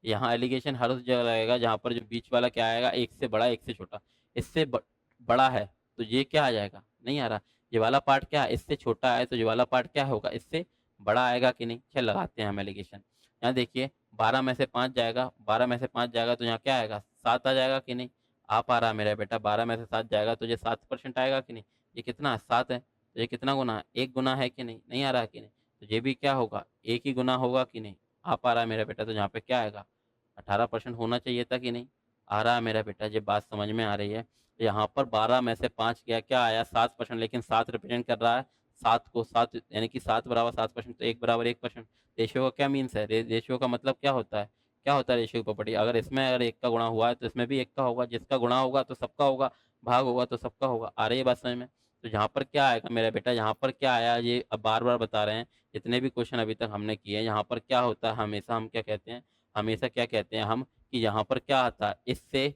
यहाँ एलिगेशन हर उस जगह लगेगा जहाँ पर जो बीच वाला क्या आएगा, एक से बड़ा एक से छोटा। इससे बड़ा है तो ये क्या आ जाएगा, नहीं आ रहा। ये वाला पार्ट क्या है, इससे छोटा है, तो ये वाला पार्ट क्या होगा, इससे बड़ा आएगा कि नहीं। चल लगाते हैं हम एलिगेशन। यहाँ देखिए 12 में से 5 जाएगा, 12 में से 5 जाएगा तो यहाँ क्या आएगा 7 आ जाएगा कि नहीं। आ पा रहा मेरा बेटा, 12 में से 7 जाएगा तो ये 7% आएगा कि नहीं। ये कितना 7 है, तो ये कितना गुना है, एक गुना है कि नहीं, नहीं आ रहा कि नहीं। तो ये भी क्या होगा, एक ही गुना होगा कि नहीं। आ पा रहा है मेरा बेटा, तो यहाँ पे क्या आएगा, 18% होना चाहिए था कि नहीं। आ रहा है मेरा बेटा, ये बात समझ में आ रही है। यहाँ पर 12 में से 5 गया, क्या आया 7%, लेकिन 7 रिप्रेजेंट कर रहा है 7 को, 7 यानी कि 7 बराबर 7%, तो 1 बराबर 1%। रेशियो का क्या मीन्स है, रेशियो का मतलब क्या होता है, क्या होता है रेशियो की प्रॉपर्टी, अगर इसमें अगर 1 का गुणा हुआ है तो इसमें भी 1 का होगा, जिसका गुणा होगा तो सबका होगा, भाग होगा तो सबका होगा। आ रही है बात समझ में? तो यहाँ पर क्या आएगा मेरा बेटा, यहाँ पर क्या आया, ये अब बार-बार बता रहे हैं, जितने भी क्वेश्चन अभी तक हमने किए हैं, यहाँ पर क्या होता है, हमेशा हम क्या कहते हैं, हमेशा क्या कहते हैं हम, कि यहाँ पर क्या आता है, इससे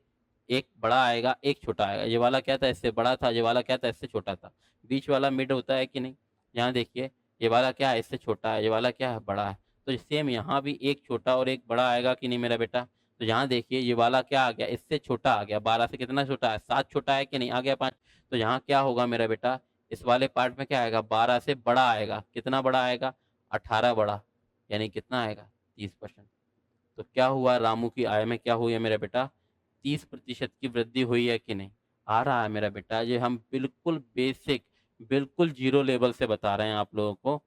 एक बड़ा आएगा, एक छोटा आएगा। ये वाला क्या था, इससे बड़ा था, ये वाला क्या था, इससे छोटा था। बीच वाला मिड होता है कि नहीं? यहाँ देखिए, ये वाला क्या है, इससे छोटा है, ये वाला क्या है, बड़ा है। तो सेम यहाँ भी एक छोटा और एक बड़ा आएगा कि नहीं मेरा बेटा? तो यहाँ देखिए, ये वाला क्या आ गया, इससे छोटा आ गया। 12 से कितना छोटा है, 7 छोटा है कि नहीं? आ गया 5। तो यहाँ क्या होगा मेरा बेटा, इस वाले पार्ट में क्या आएगा, 12 से बड़ा आएगा। कितना बड़ा आएगा, 18 बड़ा, यानी कितना आएगा, 30%। तो क्या हुआ, रामू की आय में क्या हुई है मेरा बेटा, 30% की वृद्धि हुई है कि नहीं? आ रहा है मेरा बेटा। ये हम बिल्कुल बेसिक, बिल्कुल जीरो लेवल से बता रहे हैं आप लोगों को।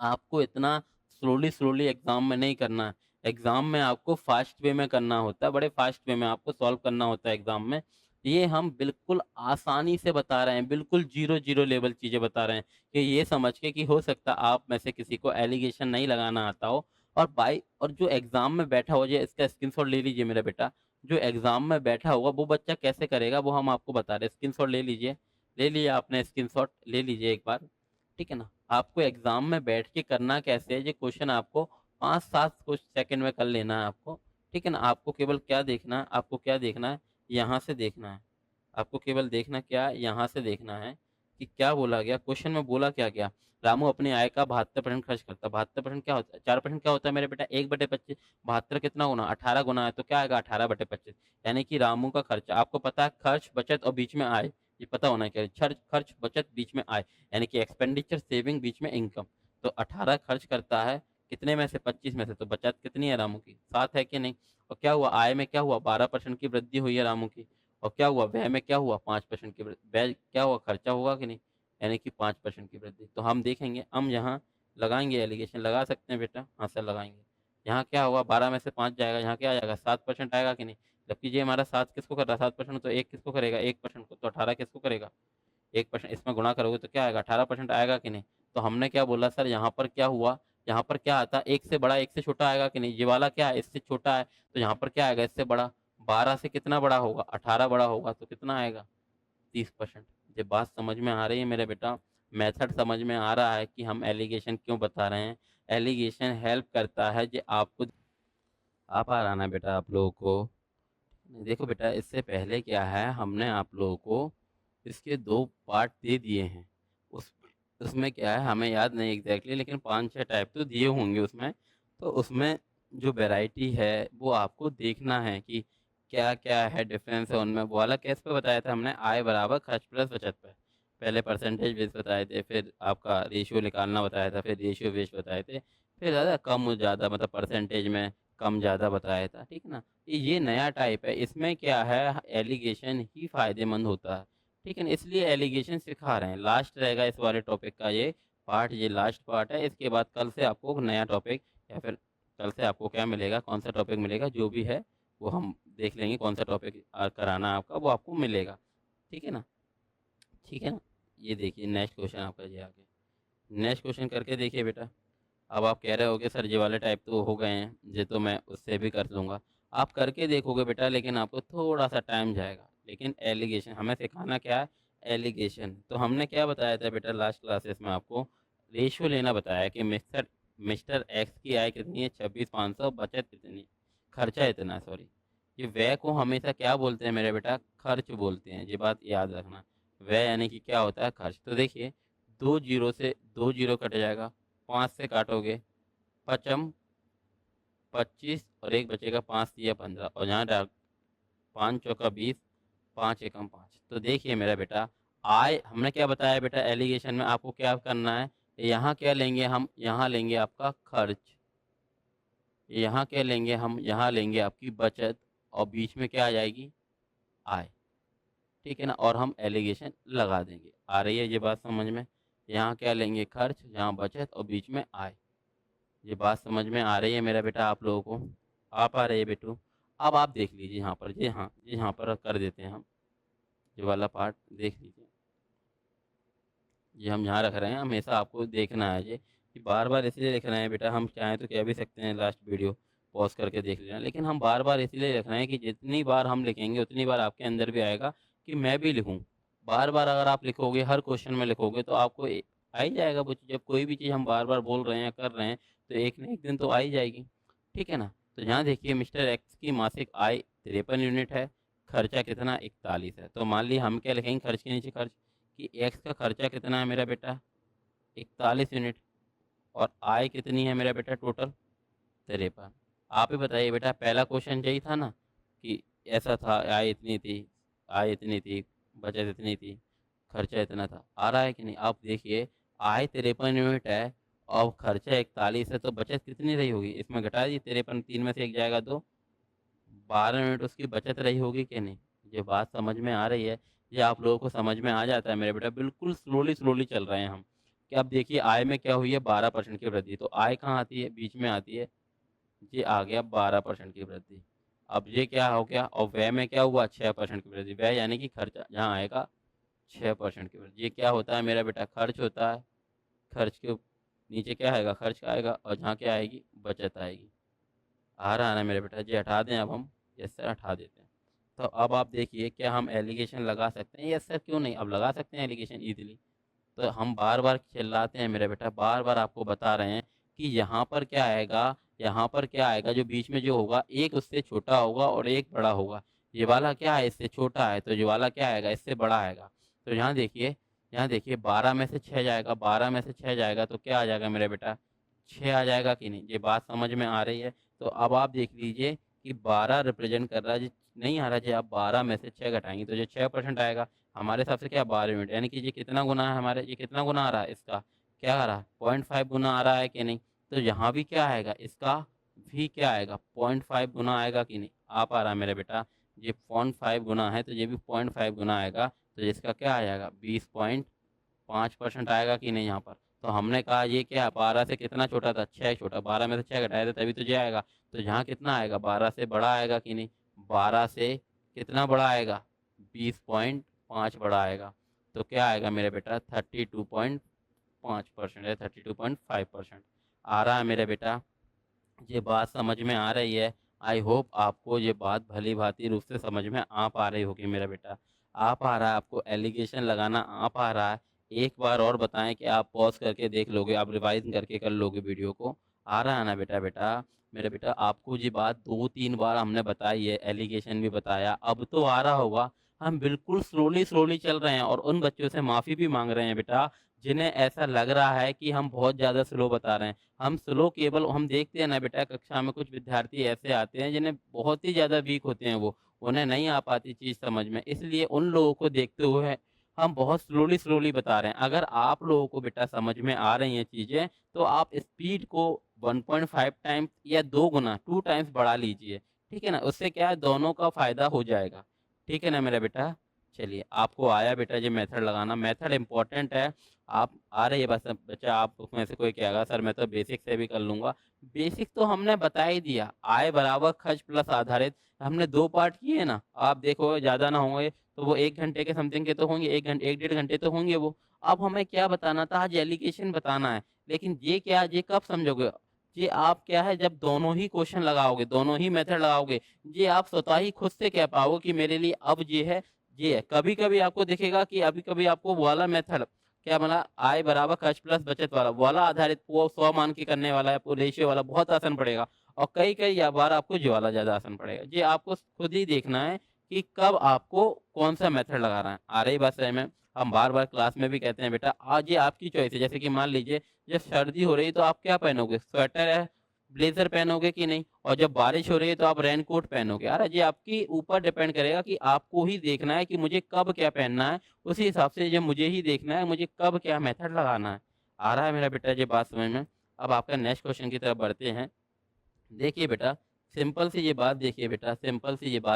आपको इतना स्लोली एग्ज़ाम में नहीं करना है। एग्ज़ाम में आपको फ़ास्ट वे में करना होता है, बड़े फ़ास्ट वे में आपको सॉल्व करना होता है एग्ज़ाम में। ये हम बिल्कुल आसानी से बता रहे हैं, बिल्कुल ज़ीरो लेवल चीज़ें बता रहे हैं, कि ये समझ के कि हो सकता है आप में से किसी को एलिगेशन नहीं लगाना आता हो, और जो एग्ज़ाम में बैठा हो, ये इसका स्क्रीनशॉट ले लीजिए मेरा बेटा। जो एग्ज़ाम में बैठा होगा वो बच्चा कैसे करेगा, वो हम आपको बता रहे हैं। स्क्रीनशॉट ले लीजिए। ले लिया आपने स्क्रीनशॉट, ले लीजिए एक बार, ठीक है ना? आपको एग्ज़ाम में बैठ के करना कैसे है, ये क्वेश्चन आपको 5-7 कुछ सेकंड में कर लेना है आपको, ठीक है ना? आपको केवल क्या देखना है, आपको क्या देखना है, यहाँ से देखना है। आपको केवल देखना क्या है, यहाँ से देखना है कि क्या बोला गया, क्वेश्चन में बोला क्या गया। रामू अपनी आय का 72% खर्च करता है। 72% क्या होता है? 4% क्या होता है मेरे बेटा, 1/25। 72 कितना गुना, 18 गुना है, तो क्या आएगा, 18/25। यानी कि रामू का खर्चा, आपको पता है खर्च, बचत और बीच में आय, ये पता होना चाहिए। खर्च खर्च बचत बीच में आय, यानी कि एक्सपेंडिचर सेविंग बीच में इनकम। तो 18 खर्च करता है, कितने में से, 25 में से, तो बचत कितनी है रामू की, 7 है कि नहीं? और क्या हुआ, आय में क्या हुआ, 12% की वृद्धि हुई है रामू की। और क्या हुआ, व्यय में क्या हुआ, 5% की वृद्धि। व्यय क्या हुआ, खर्चा होगा कि नहीं, यानी कि 5% की वृद्धि। तो हम देखेंगे, हम यहाँ लगाएंगे, एलिगेशन लगा सकते हैं बेटा, हाँ सर लगाएंगे। यहाँ क्या हुआ, 12 में से 5 जाएगा, यहाँ क्या आ जाएगा, 7% आएगा कि नहीं? जबकि ये हमारा 7 किसको कर रहा है, 7%, तो 1 किसको करेगा, 1% को, तो 18 किसको करेगा, 1% इसमें गुणा करोगे तो क्या आएगा, 18% आएगा कि नहीं? तो हमने क्या बोला सर, यहाँ पर क्या हुआ, यहाँ पर क्या आता है, एक से बड़ा एक से छोटा आएगा कि नहीं? ये वाला क्या है, इससे छोटा है, तो यहाँ पर क्या आएगा, इससे बड़ा। 12 से कितना बड़ा होगा, 18 बड़ा होगा, तो कितना आएगा, 30%। ये बात समझ में आ रही है मेरे बेटा? मेथड समझ में आ रहा है कि हम एलिगेशन क्यों बता रहे हैं? एलिगेशन हेल्प करता है जो आपको, आ पा रहा ना बेटा आप लोगों को? देखो बेटा, इससे पहले क्या है, हमने आप लोगों को इसके 2 पार्ट दे दिए हैं। उस उसमें क्या है, हमें याद नहीं एग्ज़ैक्टली, लेकिन 5-6 टाइप तो दिए होंगे उसमें। तो उसमें जो वैरायटी है वो आपको देखना है कि क्या-क्या है, डिफ़रेंस है उनमें। वो वाला केस पे बताया था हमने, आय बराबर खर्च प्लस बचत पे। पहले परसेंटेज बेस बताए थे, फिर आपका रेशियो निकालना बताया था, फिर रेशियो बेस बताए थे, फिर ज़्यादा कम-ज़्यादा मतलब परसेंटेज में कम-ज़्यादा बताया था, ठीक है ना? ये नया टाइप है, इसमें क्या है, एलिगेशन ही फ़ायदेमंद होता है, ठीक है ना? इसलिए एलिगेशन सिखा रहे हैं। लास्ट रहेगा इस वाले टॉपिक का ये पार्ट, ये लास्ट पार्ट है। इसके बाद कल से आपको नया टॉपिक, या फिर कल से आपको क्या मिलेगा, कौन सा टॉपिक मिलेगा, जो भी है वो हम देख लेंगे, कौन सा टॉपिक कराना है आपका, वो आपको मिलेगा, ठीक है ना? ठीक है ना? ये देखिए नेक्स्ट क्वेश्चन आपका ये आ गया। नेक्स्ट क्वेश्चन करके देखिए बेटा। अब आप कह रहे होगे सर ये वाले टाइप तो हो गए हैं, ये तो मैं उससे भी कर लूँगा। आप करके देखोगे बेटा, लेकिन आपको थोड़ा-सा टाइम जाएगा। लेकिन एलिगेशन हमें सिखाना क्या है, एलिगेशन। तो हमने क्या बताया था बेटा लास्ट क्लासेस में आपको, रेशियो लेना बताया कि मिस्टर मिस्टर एक्स की आय कितनी है, 26,500, बचत कितनी, खर्चा इतना है, सॉरी। ये व्यय को हमेशा क्या बोलते हैं मेरे बेटा, खर्च बोलते हैं, ये बात याद रखना। व्यय यानी कि क्या होता है, खर्च। तो देखिए, 2 जीरो से 2 जीरो कट जाएगा, 5 से काटोगे, पचम 25 और एक बचेगा, 5 तिया 15, और यहाँ डाल 5 चौका 20, 5 एकम 5। तो देखिए मेरा बेटा, आय हमने क्या बताया बेटा, एलिगेशन में आपको क्या करना है, यहाँ क्या लेंगे हम, यहाँ लेंगे आपका खर्च, यहाँ क्या लेंगे हम, यहाँ लेंगे आपकी बचत, और बीच में क्या आ जाएगी, आय, ठीक है ना? और हम एलिगेशन लगा देंगे। आ रही है ये बात समझ में? यहाँ क्या लेंगे, खर्च, यहाँ बचत, और बीच में आय। ये बात समझ में आ रही है मेरा बेटा आप लोगों को? आ पा रही है बेटू? अब आप देख लीजिए यहाँ पर, जी हाँ, जी यहाँ पर कर देते हैं हम, ये वाला पार्ट देख लीजिए। ये हम यहाँ रख रहे हैं, हमेशा आपको देखना है ये, कि बार-बार इसलिए लिख रहे हैं बेटा, हम चाहें तो कह भी सकते हैं लास्ट वीडियो, पॉज़ करके देख लेना। लेकिन हम बार-बार इसलिए लिख रहे हैं कि जितनी बार हम लिखेंगे उतनी बार आपके अंदर भी आएगा कि मैं भी लिखूँ। बार-बार अगर आप लिखोगे, हर क्वेश्चन में लिखोगे तो आपको आ ही जाएगा वो चीज़। जब कोई भी चीज़ हम बार-बार बोल रहे हैं या कर रहे हैं तो एक न एक दिन तो आ ही जाएगी। ठीक है ना? तो यहाँ देखिए मिस्टर एक्स की मासिक आय 53 यूनिट है, खर्चा कितना 41 है। तो मान लीजिए हम क्या लिखेंगे खर्च के नीचे खर्च कि एक्स का खर्चा कितना है मेरा बेटा 41 यूनिट और आय कितनी है मेरा बेटा टोटल 53। आप ही बताइए बेटा पहला क्वेश्चन यही था ना कि ऐसा था आय इतनी थी, बचत इतनी थी, खर्चा इतना था। आ रहा है कि नहीं? आप देखिए आय 53 यूनिट है और खर्चा 41 है तो बचत कितनी रही होगी? इसमें घटा दीजिए 53 3 में से 1 जाएगा 2, 12 यूनिट उसकी बचत रही होगी कि नहीं? ये बात समझ में आ रही है? ये आप लोगों को समझ में आ जाता है मेरे बेटा, बिल्कुल स्लोली चल रहे हैं हम। कि अब देखिए आय में क्या हुई है 12% की वृद्धि, तो आय कहाँ आती है? बीच में आती है, ये आ गया 12% की वृद्धि। अब ये क्या हो गया और व्यय में क्या हुआ 6% की वृद्धि, व्यय यानी कि खर्चा जहाँ आएगा 6% की वृद्धि। ये क्या होता है मेरा बेटा? खर्च होता है। खर्च के नीचे क्या आएगा? खर्च का आएगा और जहाँ क्या आएगी? बचत आएगी। आ रहा है ना मेरे बेटा? जी हटा दें अब हम, यस सर हटा देते हैं। तो अब आप देखिए क्या हम एलिगेशन लगा सकते हैं? यस सर क्यों नहीं, अब लगा सकते हैं एलिगेशन ईज़िली। तो हम बार-बार चिल्लाते हैं मेरे बेटा, बार-बार आपको बता रहे हैं कि यहाँ पर क्या आएगा, यहाँ पर क्या आएगा, जो बीच में जो होगा एक उससे छोटा होगा और एक बड़ा होगा। ये वाला क्या है? इससे छोटा है, तो ये वाला क्या आएगा? इससे बड़ा आएगा। तो यहाँ देखिए 12 में से 6 जाएगा, 12 में से 6 जाएगा तो क्या आ जाएगा मेरे बेटा? 6 आ जाएगा कि नहीं? ये बात समझ में आ रही है? तो अब आप देख लीजिए कि 12 रिप्रेज़ेंट कर रहा है, जी नहीं आ रहा जी, आप 12 में से 6 घटाएँगे तो ये 6% आएगा। हमारे हिसाब से क्या 12 यूनिट यानी कि ये कितना गुना है हमारे, ये कितना गुना आ रहा है इसका? क्या आ रहा है? 0.5 गुना आ रहा है कि नहीं? तो यहाँ भी क्या आएगा? इसका भी क्या आएगा? 0.5 गुना आएगा कि नहीं? आ पा रहा है मेरा बेटा? ये 0.5 गुना है तो ये भी 0.5 गुना आएगा, तो इसका क्या आ जाएगा? 20.5% आएगा कि नहीं यहाँ पर? तो हमने कहा ये क्या 12 से कितना छोटा था? 6 छोटा, 12 में से 6 घटाया था तभी तो ये आएगा। तो यहाँ कितना आएगा? 12 से बड़ा आएगा कि नहीं? 12 से कितना बड़ा आएगा? 20.5 बड़ा आएगा। तो क्या आएगा मेरे बेटा? 32.5% या 32.5% आ रहा है मेरे बेटा? ये बात समझ में आ रही है? आई होप आपको ये बात भली-भाँति रूप से समझ में आ पा रही होगी मेरा बेटा। आ पा रहा है आपको एलिगेशन लगाना आ पा रहा है? एक बार और बताएँ कि आप पॉज़ करके देख लोगे, आप रिवाइज़ करके कर लोगे वीडियो को। आ रहा है ना बेटा? मेरा बेटा आपको ये बात 2-3 बार हमने बताई है, एलिगेशन भी बताया, अब तो आ रहा होगा। हम बिल्कुल स्लोली चल रहे हैं और उन बच्चों से माफ़ी भी माँग रहे हैं बेटा, जिन्हें ऐसा लग रहा है कि हम बहुत ज़्यादा स्लो बता रहे हैं। हम स्लो केवल हम देखते हैं ना बेटा कक्षा में कुछ विद्यार्थी ऐसे आते हैं जिन्हें बहुत ही ज़्यादा वीक होते हैं वो, उन्हें नहीं आ पाती चीज़ समझ में, इसलिए उन लोगों को देखते हुए हम बहुत स्लोली बता रहे हैं। अगर आप लोगों को बेटा समझ में आ रही हैं चीज़ें, तो आप स्पीड को 1.5 टाइम्स या 2 गुना 2 टाइम्स बढ़ा लीजिए, ठीक है ना? उससे क्या है दोनों का फ़ायदा हो जाएगा, ठीक है ना मेरा बेटा? चलिए, आपको आया बेटा ये मेथड लगाना, मेथड इम्पोर्टेंट है। आप आ रही है बस अब बच्चा आप में से कोई कहेगा सर मैं तो बेसिक से भी कर लूँगा। बेसिक तो हमने बता ही दिया, आय बराबर खर्च प्लस आधारित हमने 2 पार्ट किए ना, आप देखो ज़्यादा ना होंगे तो वो 1 घंटे के समथिंग के तो होंगे, 1 डेढ़ घंटे तो होंगे वो। अब हमें क्या बताना था आज एलिगेशन बताना है, लेकिन ये क्या ये कब समझोगे? ये आप क्या है जब दोनों ही क्वेश्चन लगाओगे, दोनों ही मेथड लगाओगे, ये आप स्वतः ही खुद से कह पाओगे कि मेरे लिए अब ये है। कभी-कभी आपको दिखेगा कि अभी-कभी आपको वो वाला मेथड क्या बोला आय बराबर खर्च प्लस बचत वाला आधारित वो 100 मान के करने वाला है, वो रेशियो वाला बहुत आसान पड़ेगा और कई-कई या बार आपको ये वाला ज़्यादा आसान पड़ेगा। ये आपको खुद ही देखना है कि कब आपको कौन-सा मेथड लगाना है। आ रही बात समझ में? हम बार-बार क्लास में भी कहते हैं बेटा आज ये आपकी चॉइस है। जैसे कि मान लीजिए जब सर्दी हो रही है तो आप क्या पहनोगे? स्वेटर है, ब्लेज़र पहनोगे कि नहीं? और जब बारिश हो रही है तो आप रेनकोट पहनोगे। यार ये आपके ऊपर डिपेंड करेगा कि आपको ही देखना है कि मुझे कब क्या पहनना है, उसी हिसाब से ये मुझे ही देखना है, मुझे कब क्या मेथड लगाना है। आ रहा है मेरा बेटा ये बात समझ में? अब आपका नेक्स्ट क्वेश्चन की तरफ बढ़ते हैं। देखिए बेटा, सिंपल सी ये बात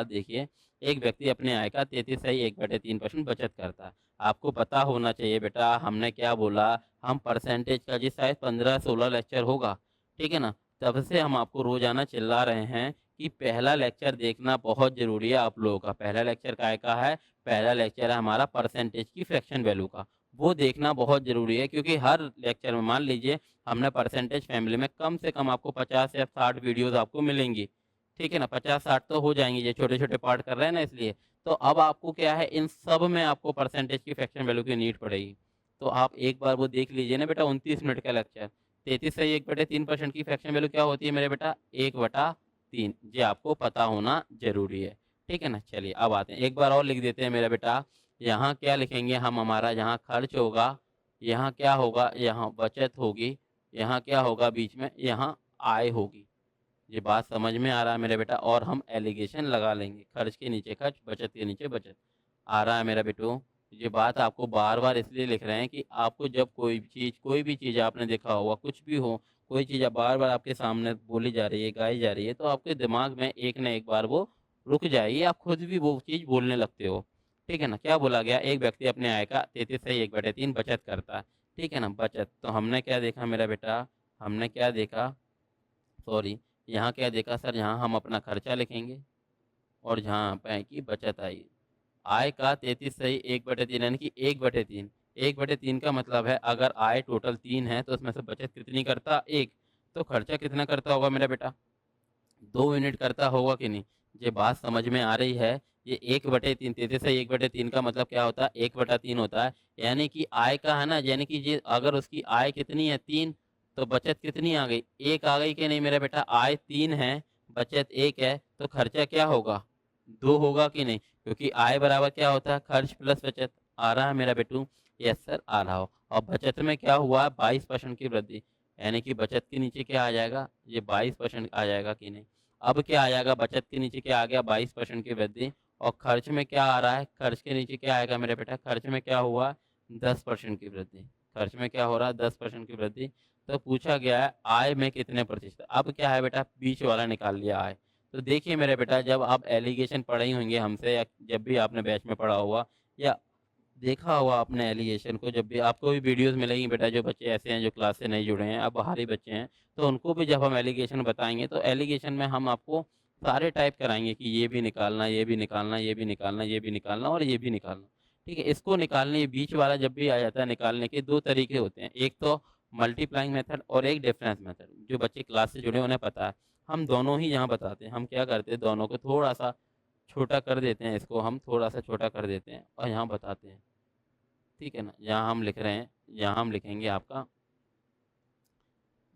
देखिए, एक व्यक्ति अपने आय का 33.1/3% बचत करता है। आपको पता होना चाहिए बेटा हमने क्या बोला, हम परसेंटेज का जी शायद 15-16 लेक्चर होगा, ठीक है ना? तब से हम आपको रोज़ाना चिल्ला रहे हैं कि पहला लेक्चर देखना बहुत ज़रूरी है आप लोगों का। पहला लेक्चर काहे का है? पहला लेक्चर है हमारा परसेंटेज की फ्रैक्शन वैल्यू का। वो देखना बहुत ज़रूरी है, क्योंकि हर लेक्चर में मान लीजिए हमने परसेंटेज फैमिली में कम से कम आपको 50 या 60 वीडियोज़ आपको मिलेंगी, ठीक है ना? 50-60 तो हो जाएँगी, ये छोटे-छोटे पार्ट कर रहे हैं ना इसलिए। तो अब आपको क्या है, इन सब में आपको परसेंटेज की फ्रैक्शन वैल्यू की नीड पड़ेगी। तो आप एक बार वो देख लीजिए ना बेटा, 29 मिनट का लेक्चर। 33 से 1/3% की फ्रैक्शन वैल्यू क्या होती है मेरे बेटा? 1/3। ये आपको पता होना ज़रूरी है, ठीक है ना? चलिए अब आते हैं, एक बार और लिख देते हैं मेरा बेटा। यहाँ क्या लिखेंगे हम, हमारा यहाँ खर्च होगा, यहाँ क्या होगा, यहाँ बचत होगी, यहाँ क्या होगा बीच में, यहाँ आय होगी। ये बात समझ में आ रहा है मेरे बेटा? और हम एलिगेशन लगा लेंगे, खर्च के नीचे खर्च, बचत के नीचे बचत। आ रहा है मेरा बेटू? ये बात आपको बार-बार इसलिए लिख रहे हैं कि आपको जब कोई भी चीज़ आपने देखा होगा, कुछ भी हो, कोई चीज़ अब बार-बार आपके सामने बोली जा रही है, गाई जा रही है, तो आपके दिमाग में एक न एक बार वो रुक जाएगी, आप खुद भी वो चीज़ बोलने लगते हो। ठीक है ना? क्या बोला गया? एक व्यक्ति अपने आय का 33 से 1/3 बचत करता है। ठीक है ना? बचत। तो हमने क्या देखा मेरा बेटा? हमने क्या देखा? सॉरी, यहाँ क्या देखा सर? यहाँ हम अपना खर्चा लिखेंगे और जहाँ पे है कि बचत आई। आय का 33 से 1/3 यानी कि 1/3। 1/3 का मतलब है अगर आय टोटल 3 है तो उसमें से बचत कितनी करता? 1। तो खर्चा कितना करता होगा मेरा बेटा? 2 यूनिट करता होगा कि नहीं? ये बात समझ में आ रही है? ये 1/3, 33 से 1/3 का मतलब क्या होता है? 1/3 होता है। यानी कि आय का है ना, यानी कि ये अगर उसकी आय कितनी है? 3, तो बचत कितनी आ गई? 1 आ गई कि नहीं मेरा बेटा? आय 3 है, बचत 1 है, तो खर्चा क्या होगा? 2 होगा कि नहीं? क्योंकि आय बराबर क्या होता है? खर्च प्लस बचत। आ रहा है मेरा बेटू? यस सर, आ रहा हो। और बचत में क्या हुआ? 22% की वृद्धि। यानी कि बचत के नीचे क्या आ जाएगा? ये 22% आ जाएगा कि नहीं? अब क्या आ जाएगा? बचत के नीचे क्या आ गया? 22% की वृद्धि। और खर्च में क्या आ रहा है? खर्च के नीचे क्या आएगा मेरे बेटा? खर्च में क्या हुआ? 10% की वृद्धि। खर्च में क्या हो रहा है? 10% की वृद्धि। तो पूछा गया है आय में कितने प्रतिशत? अब क्या है बेटा? बीच वाला निकाल लिया आय। तो देखिए मेरे बेटा, जब आप एलिगेशन पढ़े ही होंगे हमसे, या जब भी आपने बैच में पढ़ा होगा, या देखा होगा आपने एलिगेशन को, जब भी आपको भी वीडियोस मिलेंगी बेटा, जो बच्चे ऐसे हैं जो क्लास से नहीं जुड़े हैं, अब बाहरी बच्चे हैं, तो उनको भी जब हम एलिगेशन बताएंगे तो एलिगेशन में हम आपको सारे टाइप कराएंगे कि ये भी निकालना, ये भी निकालना, ये भी निकालना, ये भी निकालना और ये भी निकालना। ठीक है, इसको निकालने, बीच वाला जब भी आ जाता है निकालने के, दो तरीके होते हैं, एक तो मल्टीप्लाइंग मेथड और एक डिफरेंस मेथड। जो बच्चे क्लास से जुड़े उन्हें पता है, हम दोनों ही यहाँ बताते हैं। हम क्या करते हैं, दोनों को थोड़ा सा छोटा कर देते हैं, इसको हम थोड़ा सा छोटा कर देते हैं और यहाँ बताते हैं। ठीक है ना? यहाँ हम लिख रहे हैं, यहाँ हम लिखेंगे आपका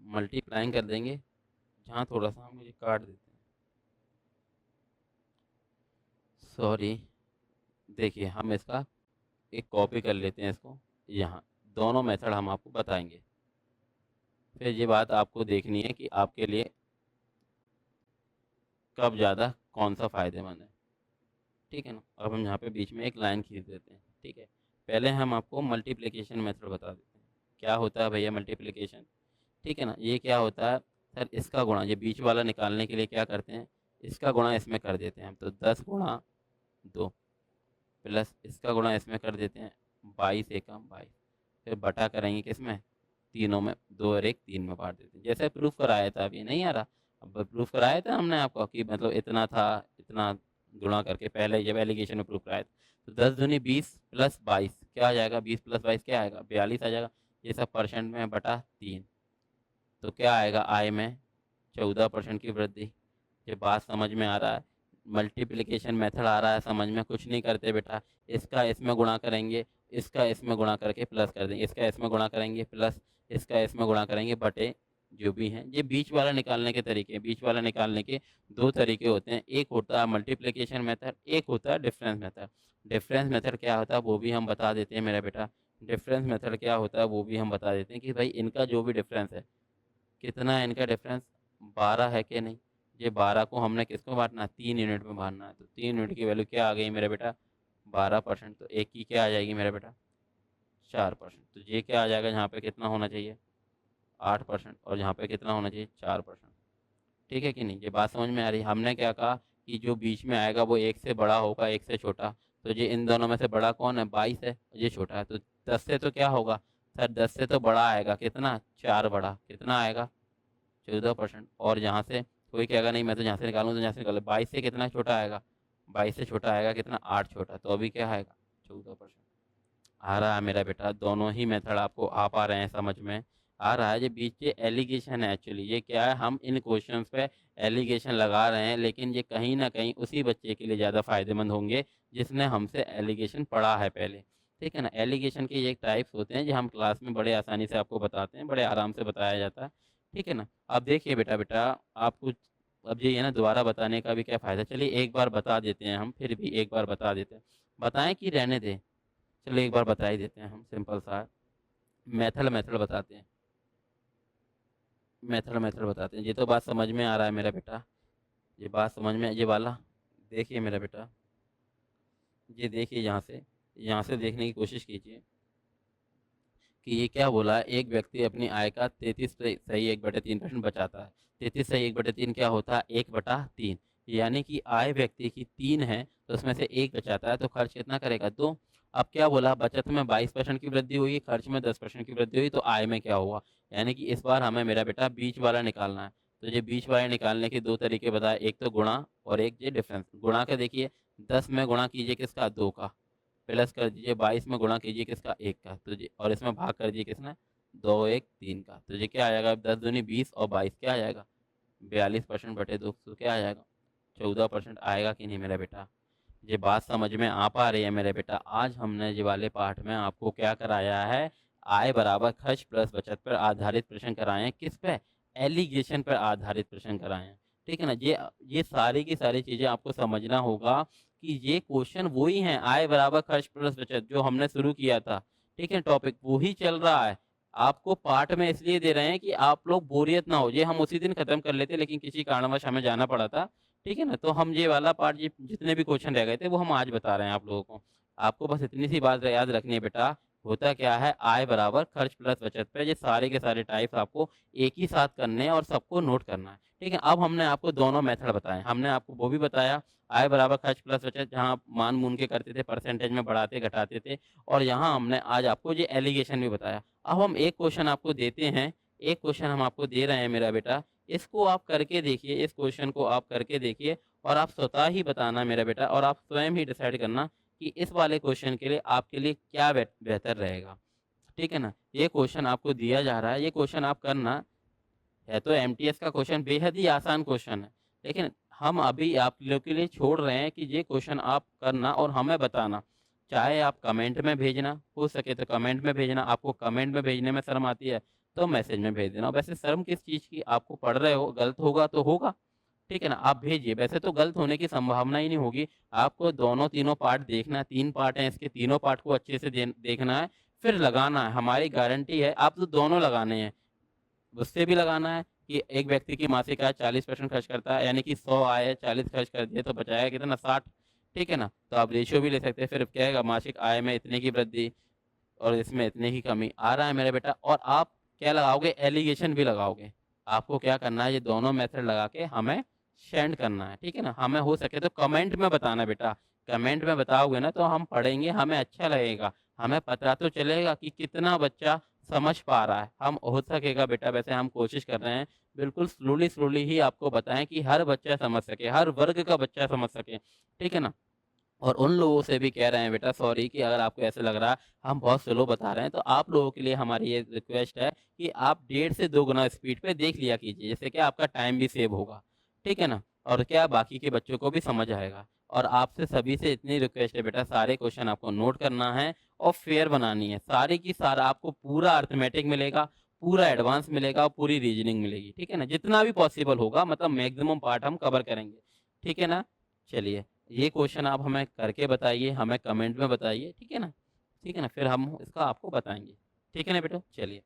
मल्टीप्लाइंग कर देंगे, जहाँ थोड़ा सा हम ये काट देते हैं, सॉरी। देखिए हम इसका एक कॉपी कर लेते हैं इसको, यहाँ दोनों मेथड हम आपको बताएंगे। फिर ये बात आपको देखनी है कि आपके लिए कब ज़्यादा कौन सा फ़ायदेमंद है। ठीक है ना? अब हम यहाँ पे बीच में एक लाइन खींच देते हैं। ठीक है, पहले हम आपको मल्टीप्लिकेशन मेथड बता देते हैं। क्या होता है भैया मल्टीप्लिकेशन? ठीक है ना? ये क्या होता है सर? इसका गुणा, ये बीच वाला निकालने के लिए क्या करते हैं, इसका गुणा इसमें कर देते हैं हम। तो 10 गुणा 2 प्लस इसका गुणा इसमें कर देते हैं, 22 एकम 22। फिर बटा करेंगे किसमें? तीनों में, 2 और 1 3 में बांट देते हैं, जैसे प्रूफ कराया था। अभी नहीं आ रहा? अब प्रूफ कराया था हमने आपको कि मतलब इतना था, इतना गुणा करके, पहले जब एलिगेशन में प्रूफ कराया था। तो 10 दूनी 20 प्लस 22 क्या आ जाएगा? 20 प्लस 22 क्या आएगा? 42 आ जाएगा। ये सब परसेंट में बटा 3, तो क्या आएगा? आय में 14% की वृद्धि। ये बात समझ में आ रहा है? मल्टीप्लिकेशन मेथड आ रहा है समझ में? कुछ नहीं करते बेटा, इसका इसमें गुणा करेंगे, इसका इसमें गुणा करके प्लस कर देंगे, इसका इसमें गुणा करेंगे प्लस, इसका इसमें गुणा करेंगे बटे जो भी हैं। ये बीच वाला निकालने के तरीके हैं। बीच वाला निकालने के दो तरीके होते हैं, एक होता है मल्टीप्लिकेशन मेथड, एक होता है डिफरेंस मेथड। डिफरेंस मेथड क्या होता है वो भी हम बता देते हैं मेरा बेटा। डिफरेंस मेथड क्या होता है वो भी हम बता देते हैं कि भाई इनका जो भी डिफरेंस है, कितना है इनका डिफरेंस? 12 है कि नहीं? ये 12 को हमने किसको बांटना है? 3 यूनिट में बांटना है। तो 3 यूनिट की वैल्यू क्या आ गई मेरा बेटा? 12%। तो एक की क्या आ जाएगी मेरा बेटा? 4%। तो ये क्या आ जाएगा? यहाँ पे कितना होना चाहिए? 8%। और यहाँ पे कितना होना चाहिए? 4%। ठीक है कि नहीं? ये बात समझ में आ रही है? हमने क्या कहा कि जो बीच में आएगा वो एक से बड़ा होगा, एक से छोटा। तो ये इन दोनों में से बड़ा कौन है? 22 है, ये छोटा है। तो 10 से तो क्या होगा सर? 10 से तो बड़ा आएगा कितना? 4 बड़ा। कितना आएगा? 14%। और यहाँ से कोई कहेगा नहीं मैं तो यहाँ से निकालूँ, तो यहाँ से निकालो। 22 से कितना छोटा आएगा? 22 से छोटा आएगा कितना? 8 छोटा। तो अभी क्या आएगा? 14%। आ रहा है मेरा बेटा, दोनों ही मेथड आपको आ पा रहे हैं समझ में? आ रहा है। ये बीच ये एलिगेशन है एक्चुअली, ये क्या है, हम इन क्वेश्चंस पे एलिगेशन लगा रहे हैं, लेकिन ये कहीं न कहीं उसी बच्चे के लिए ज़्यादा फ़ायदेमंद होंगे जिसने हमसे एलिगेशन पढ़ा है पहले, ठीक है ना? एलिगेशन के ये टाइप्स होते हैं जो हम क्लास में बड़े आसानी से आपको बताते हैं, बड़े आराम से बताया जाता है, ठीक है ना? अब देखिए बेटा बेटा आपको अब ये है ना दोबारा बताने का भी क्या फ़ायदा? चलिए एक बार बता देते हैं हम, फिर भी एक बार बता देते हैं। बताएँ कि रहने दें? चलो एक बार बता ही देते हैं हम, सिंपल सा है। मेथड मेथड बताते हैं, मेथड मेथड बताते हैं। ये तो बात समझ में आ रहा है मेरा बेटा, ये बात समझ में ये वाला देखिए मेरा बेटा, ये देखिए यहाँ से देखने की कोशिश कीजिए कि ये क्या बोला है, एक व्यक्ति अपनी आय का 33 सही 1/3% बचाता है। 33 सही 1/3 क्या होता है? 1/3, यानी कि आय व्यक्ति की 3 है, तो उसमें से 1 बचाता है, तो खर्च कितना करेगा? 2। अब क्या बोला, बचत में 22% की वृद्धि हुई, खर्च में 10% की वृद्धि हुई, तो आय में क्या हुआ? यानी कि इस बार हमें मेरा बेटा बीच वाला निकालना है। तो ये बीच वाला निकालने के 2 तरीके बताए, एक तो गुणा और एक ये डिफरेंस। गुणा का देखिए 10 में गुणा कीजिए किसका? 2 का, प्लस कर दीजिए 22 में गुणा कीजिए किसका? 1 का, तो जी और इसमें भाग कर दीजिए किसने? 2, 1, 3 का, तो ये क्या आ जाएगा? 10 दूनी 20 और 22 क्या आ जाएगा? 42% बटे 2, तो क्या आ जाएगा? 14% आएगा कि नहीं मेरा बेटा? ये बात समझ में आ पा रही है मेरे बेटा? आज हमने ये वाले पाठ में आपको क्या कराया है? आय बराबर खर्च प्लस बचत पर आधारित प्रश्न कराए हैं। किस पे? एलिगेशन पर आधारित प्रश्न कराए हैं, ठीक है ना? ये सारी की सारी चीज़ें आपको समझना होगा कि ये क्वेश्चन वही हैं, आय बराबर खर्च प्लस बचत जो हमने शुरू किया था, ठीक है? टॉपिक वही चल रहा है। आपको पाठ में इसलिए दे रहे हैं कि आप लोग बोरियत ना हो। ये हम उसी दिन खत्म कर लेते, लेकिन किसी कारणवश हमें जाना पड़ा था, ठीक है ना? तो हम ये वाला पार्ट ये जितने भी क्वेश्चन रह गए थे वो हम आज बता रहे हैं आप लोगों को। आपको बस इतनी सी बात याद रखनी है बेटा, होता क्या है, आय बराबर खर्च प्लस बचत पे ये सारे के सारे टाइप्स आपको एक ही साथ करने हैं और सबको नोट करना है, ठीक है? अब हमने आपको दोनों मेथड बताए। हमने आपको वो भी बताया आय बराबर खर्च प्लस बचत जहाँ आप मान-मून के करते थे, परसेंटेज में बढ़ाते घटाते थे, और यहाँ हमने आज आपको ये एलिगेशन भी बताया। अब हम एक क्वेश्चन आपको देते हैं, एक क्वेश्चन हम आपको दे रहे हैं मेरा बेटा, इसको आप करके देखिए, इस क्वेश्चन को आप करके देखिए और आप स्वतः ही बताना मेरा बेटा, और आप स्वयं ही डिसाइड करना कि इस वाले क्वेश्चन के लिए आपके लिए क्या बेहतर रहेगा, ठीक है ना? ये क्वेश्चन आपको दिया जा रहा है, ये क्वेश्चन आप करना है, तो एमटीएस का क्वेश्चन बेहद ही आसान क्वेश्चन है, लेकिन हम अभी आप लोग के लिए छोड़ रहे हैं कि ये क्वेश्चन आप करना और हमें बताना। चाहे आप कमेंट में भेजना, हो सके तो कमेंट में भेजना, आपको कमेंट में भेजने में शर्म आती है, तो मैसेज में भेज देना। वैसे शर्म किस चीज़ की, आपको पढ़ रहे हो, गलत होगा तो होगा, ठीक है ना? आप भेजिए, वैसे तो गलत होने की संभावना ही नहीं होगी। आपको दोनों तीनों पार्ट देखना है, 3 पार्ट हैं इसके, तीनों पार्ट को अच्छे से देखना है, फिर लगाना है। हमारी गारंटी है, आप तो दोनों लगाने हैं। उससे भी लगाना है कि एक व्यक्ति की मासिक आय 40% खर्च करता है, यानी कि 100 आय है, 40 खर्च कर दिए तो बचाएगा कितना? 60, ठीक है ना? तो आप रेशियो भी ले सकते हैं, फिर क्या आएगा? मासिक आय में इतने की वृद्धि और इसमें इतने की कमी आ रहा है मेरे बेटा, और आप क्या लगाओगे? एलिगेशन भी लगाओगे। आपको क्या करना है? ये दोनों मेथड लगा के हमें सेंड करना है, ठीक है ना? हमें हो सके तो कमेंट में बताना बेटा, कमेंट में बताओगे ना तो हम पढ़ेंगे, हमें अच्छा लगेगा, हमें पता तो चलेगा कि कितना बच्चा समझ पा रहा है। हम हो सकेगा बेटा, वैसे हम कोशिश कर रहे हैं बिल्कुल स्लोली स्लोली ही आपको बताएं कि हर बच्चा समझ सके, हर वर्ग का बच्चा समझ सके, ठीक है ना? और उन लोगों से भी कह रहे हैं बेटा सॉरी कि अगर आपको ऐसे लग रहा है हम बहुत स्लो बता रहे हैं, तो आप लोगों के लिए हमारी ये रिक्वेस्ट है कि आप 1.5 से 2 गुना स्पीड पे देख लिया कीजिए, जिससे कि आपका टाइम भी सेव होगा, ठीक है ना? और क्या बाकी के बच्चों को भी समझ आएगा। और आपसे सभी से इतनी रिक्वेस्ट है बेटा, सारे क्वेश्चन आपको नोट करना है और फेयर बनानी है। सारी की सारा आपको पूरा अर्थमेटिक मिलेगा, पूरा एडवांस मिलेगा और पूरी रीजनिंग मिलेगी, ठीक है ना? जितना भी पॉसिबल होगा, मतलब मैक्सिमम पार्ट हम कवर करेंगे, ठीक है ना? चलिए, ये क्वेश्चन आप हमें करके बताइए, हमें कमेंट में बताइए, ठीक है ना? ठीक है ना? फिर हम इसका आपको बताएँगे। ठीक है ना बेटा? चलिए।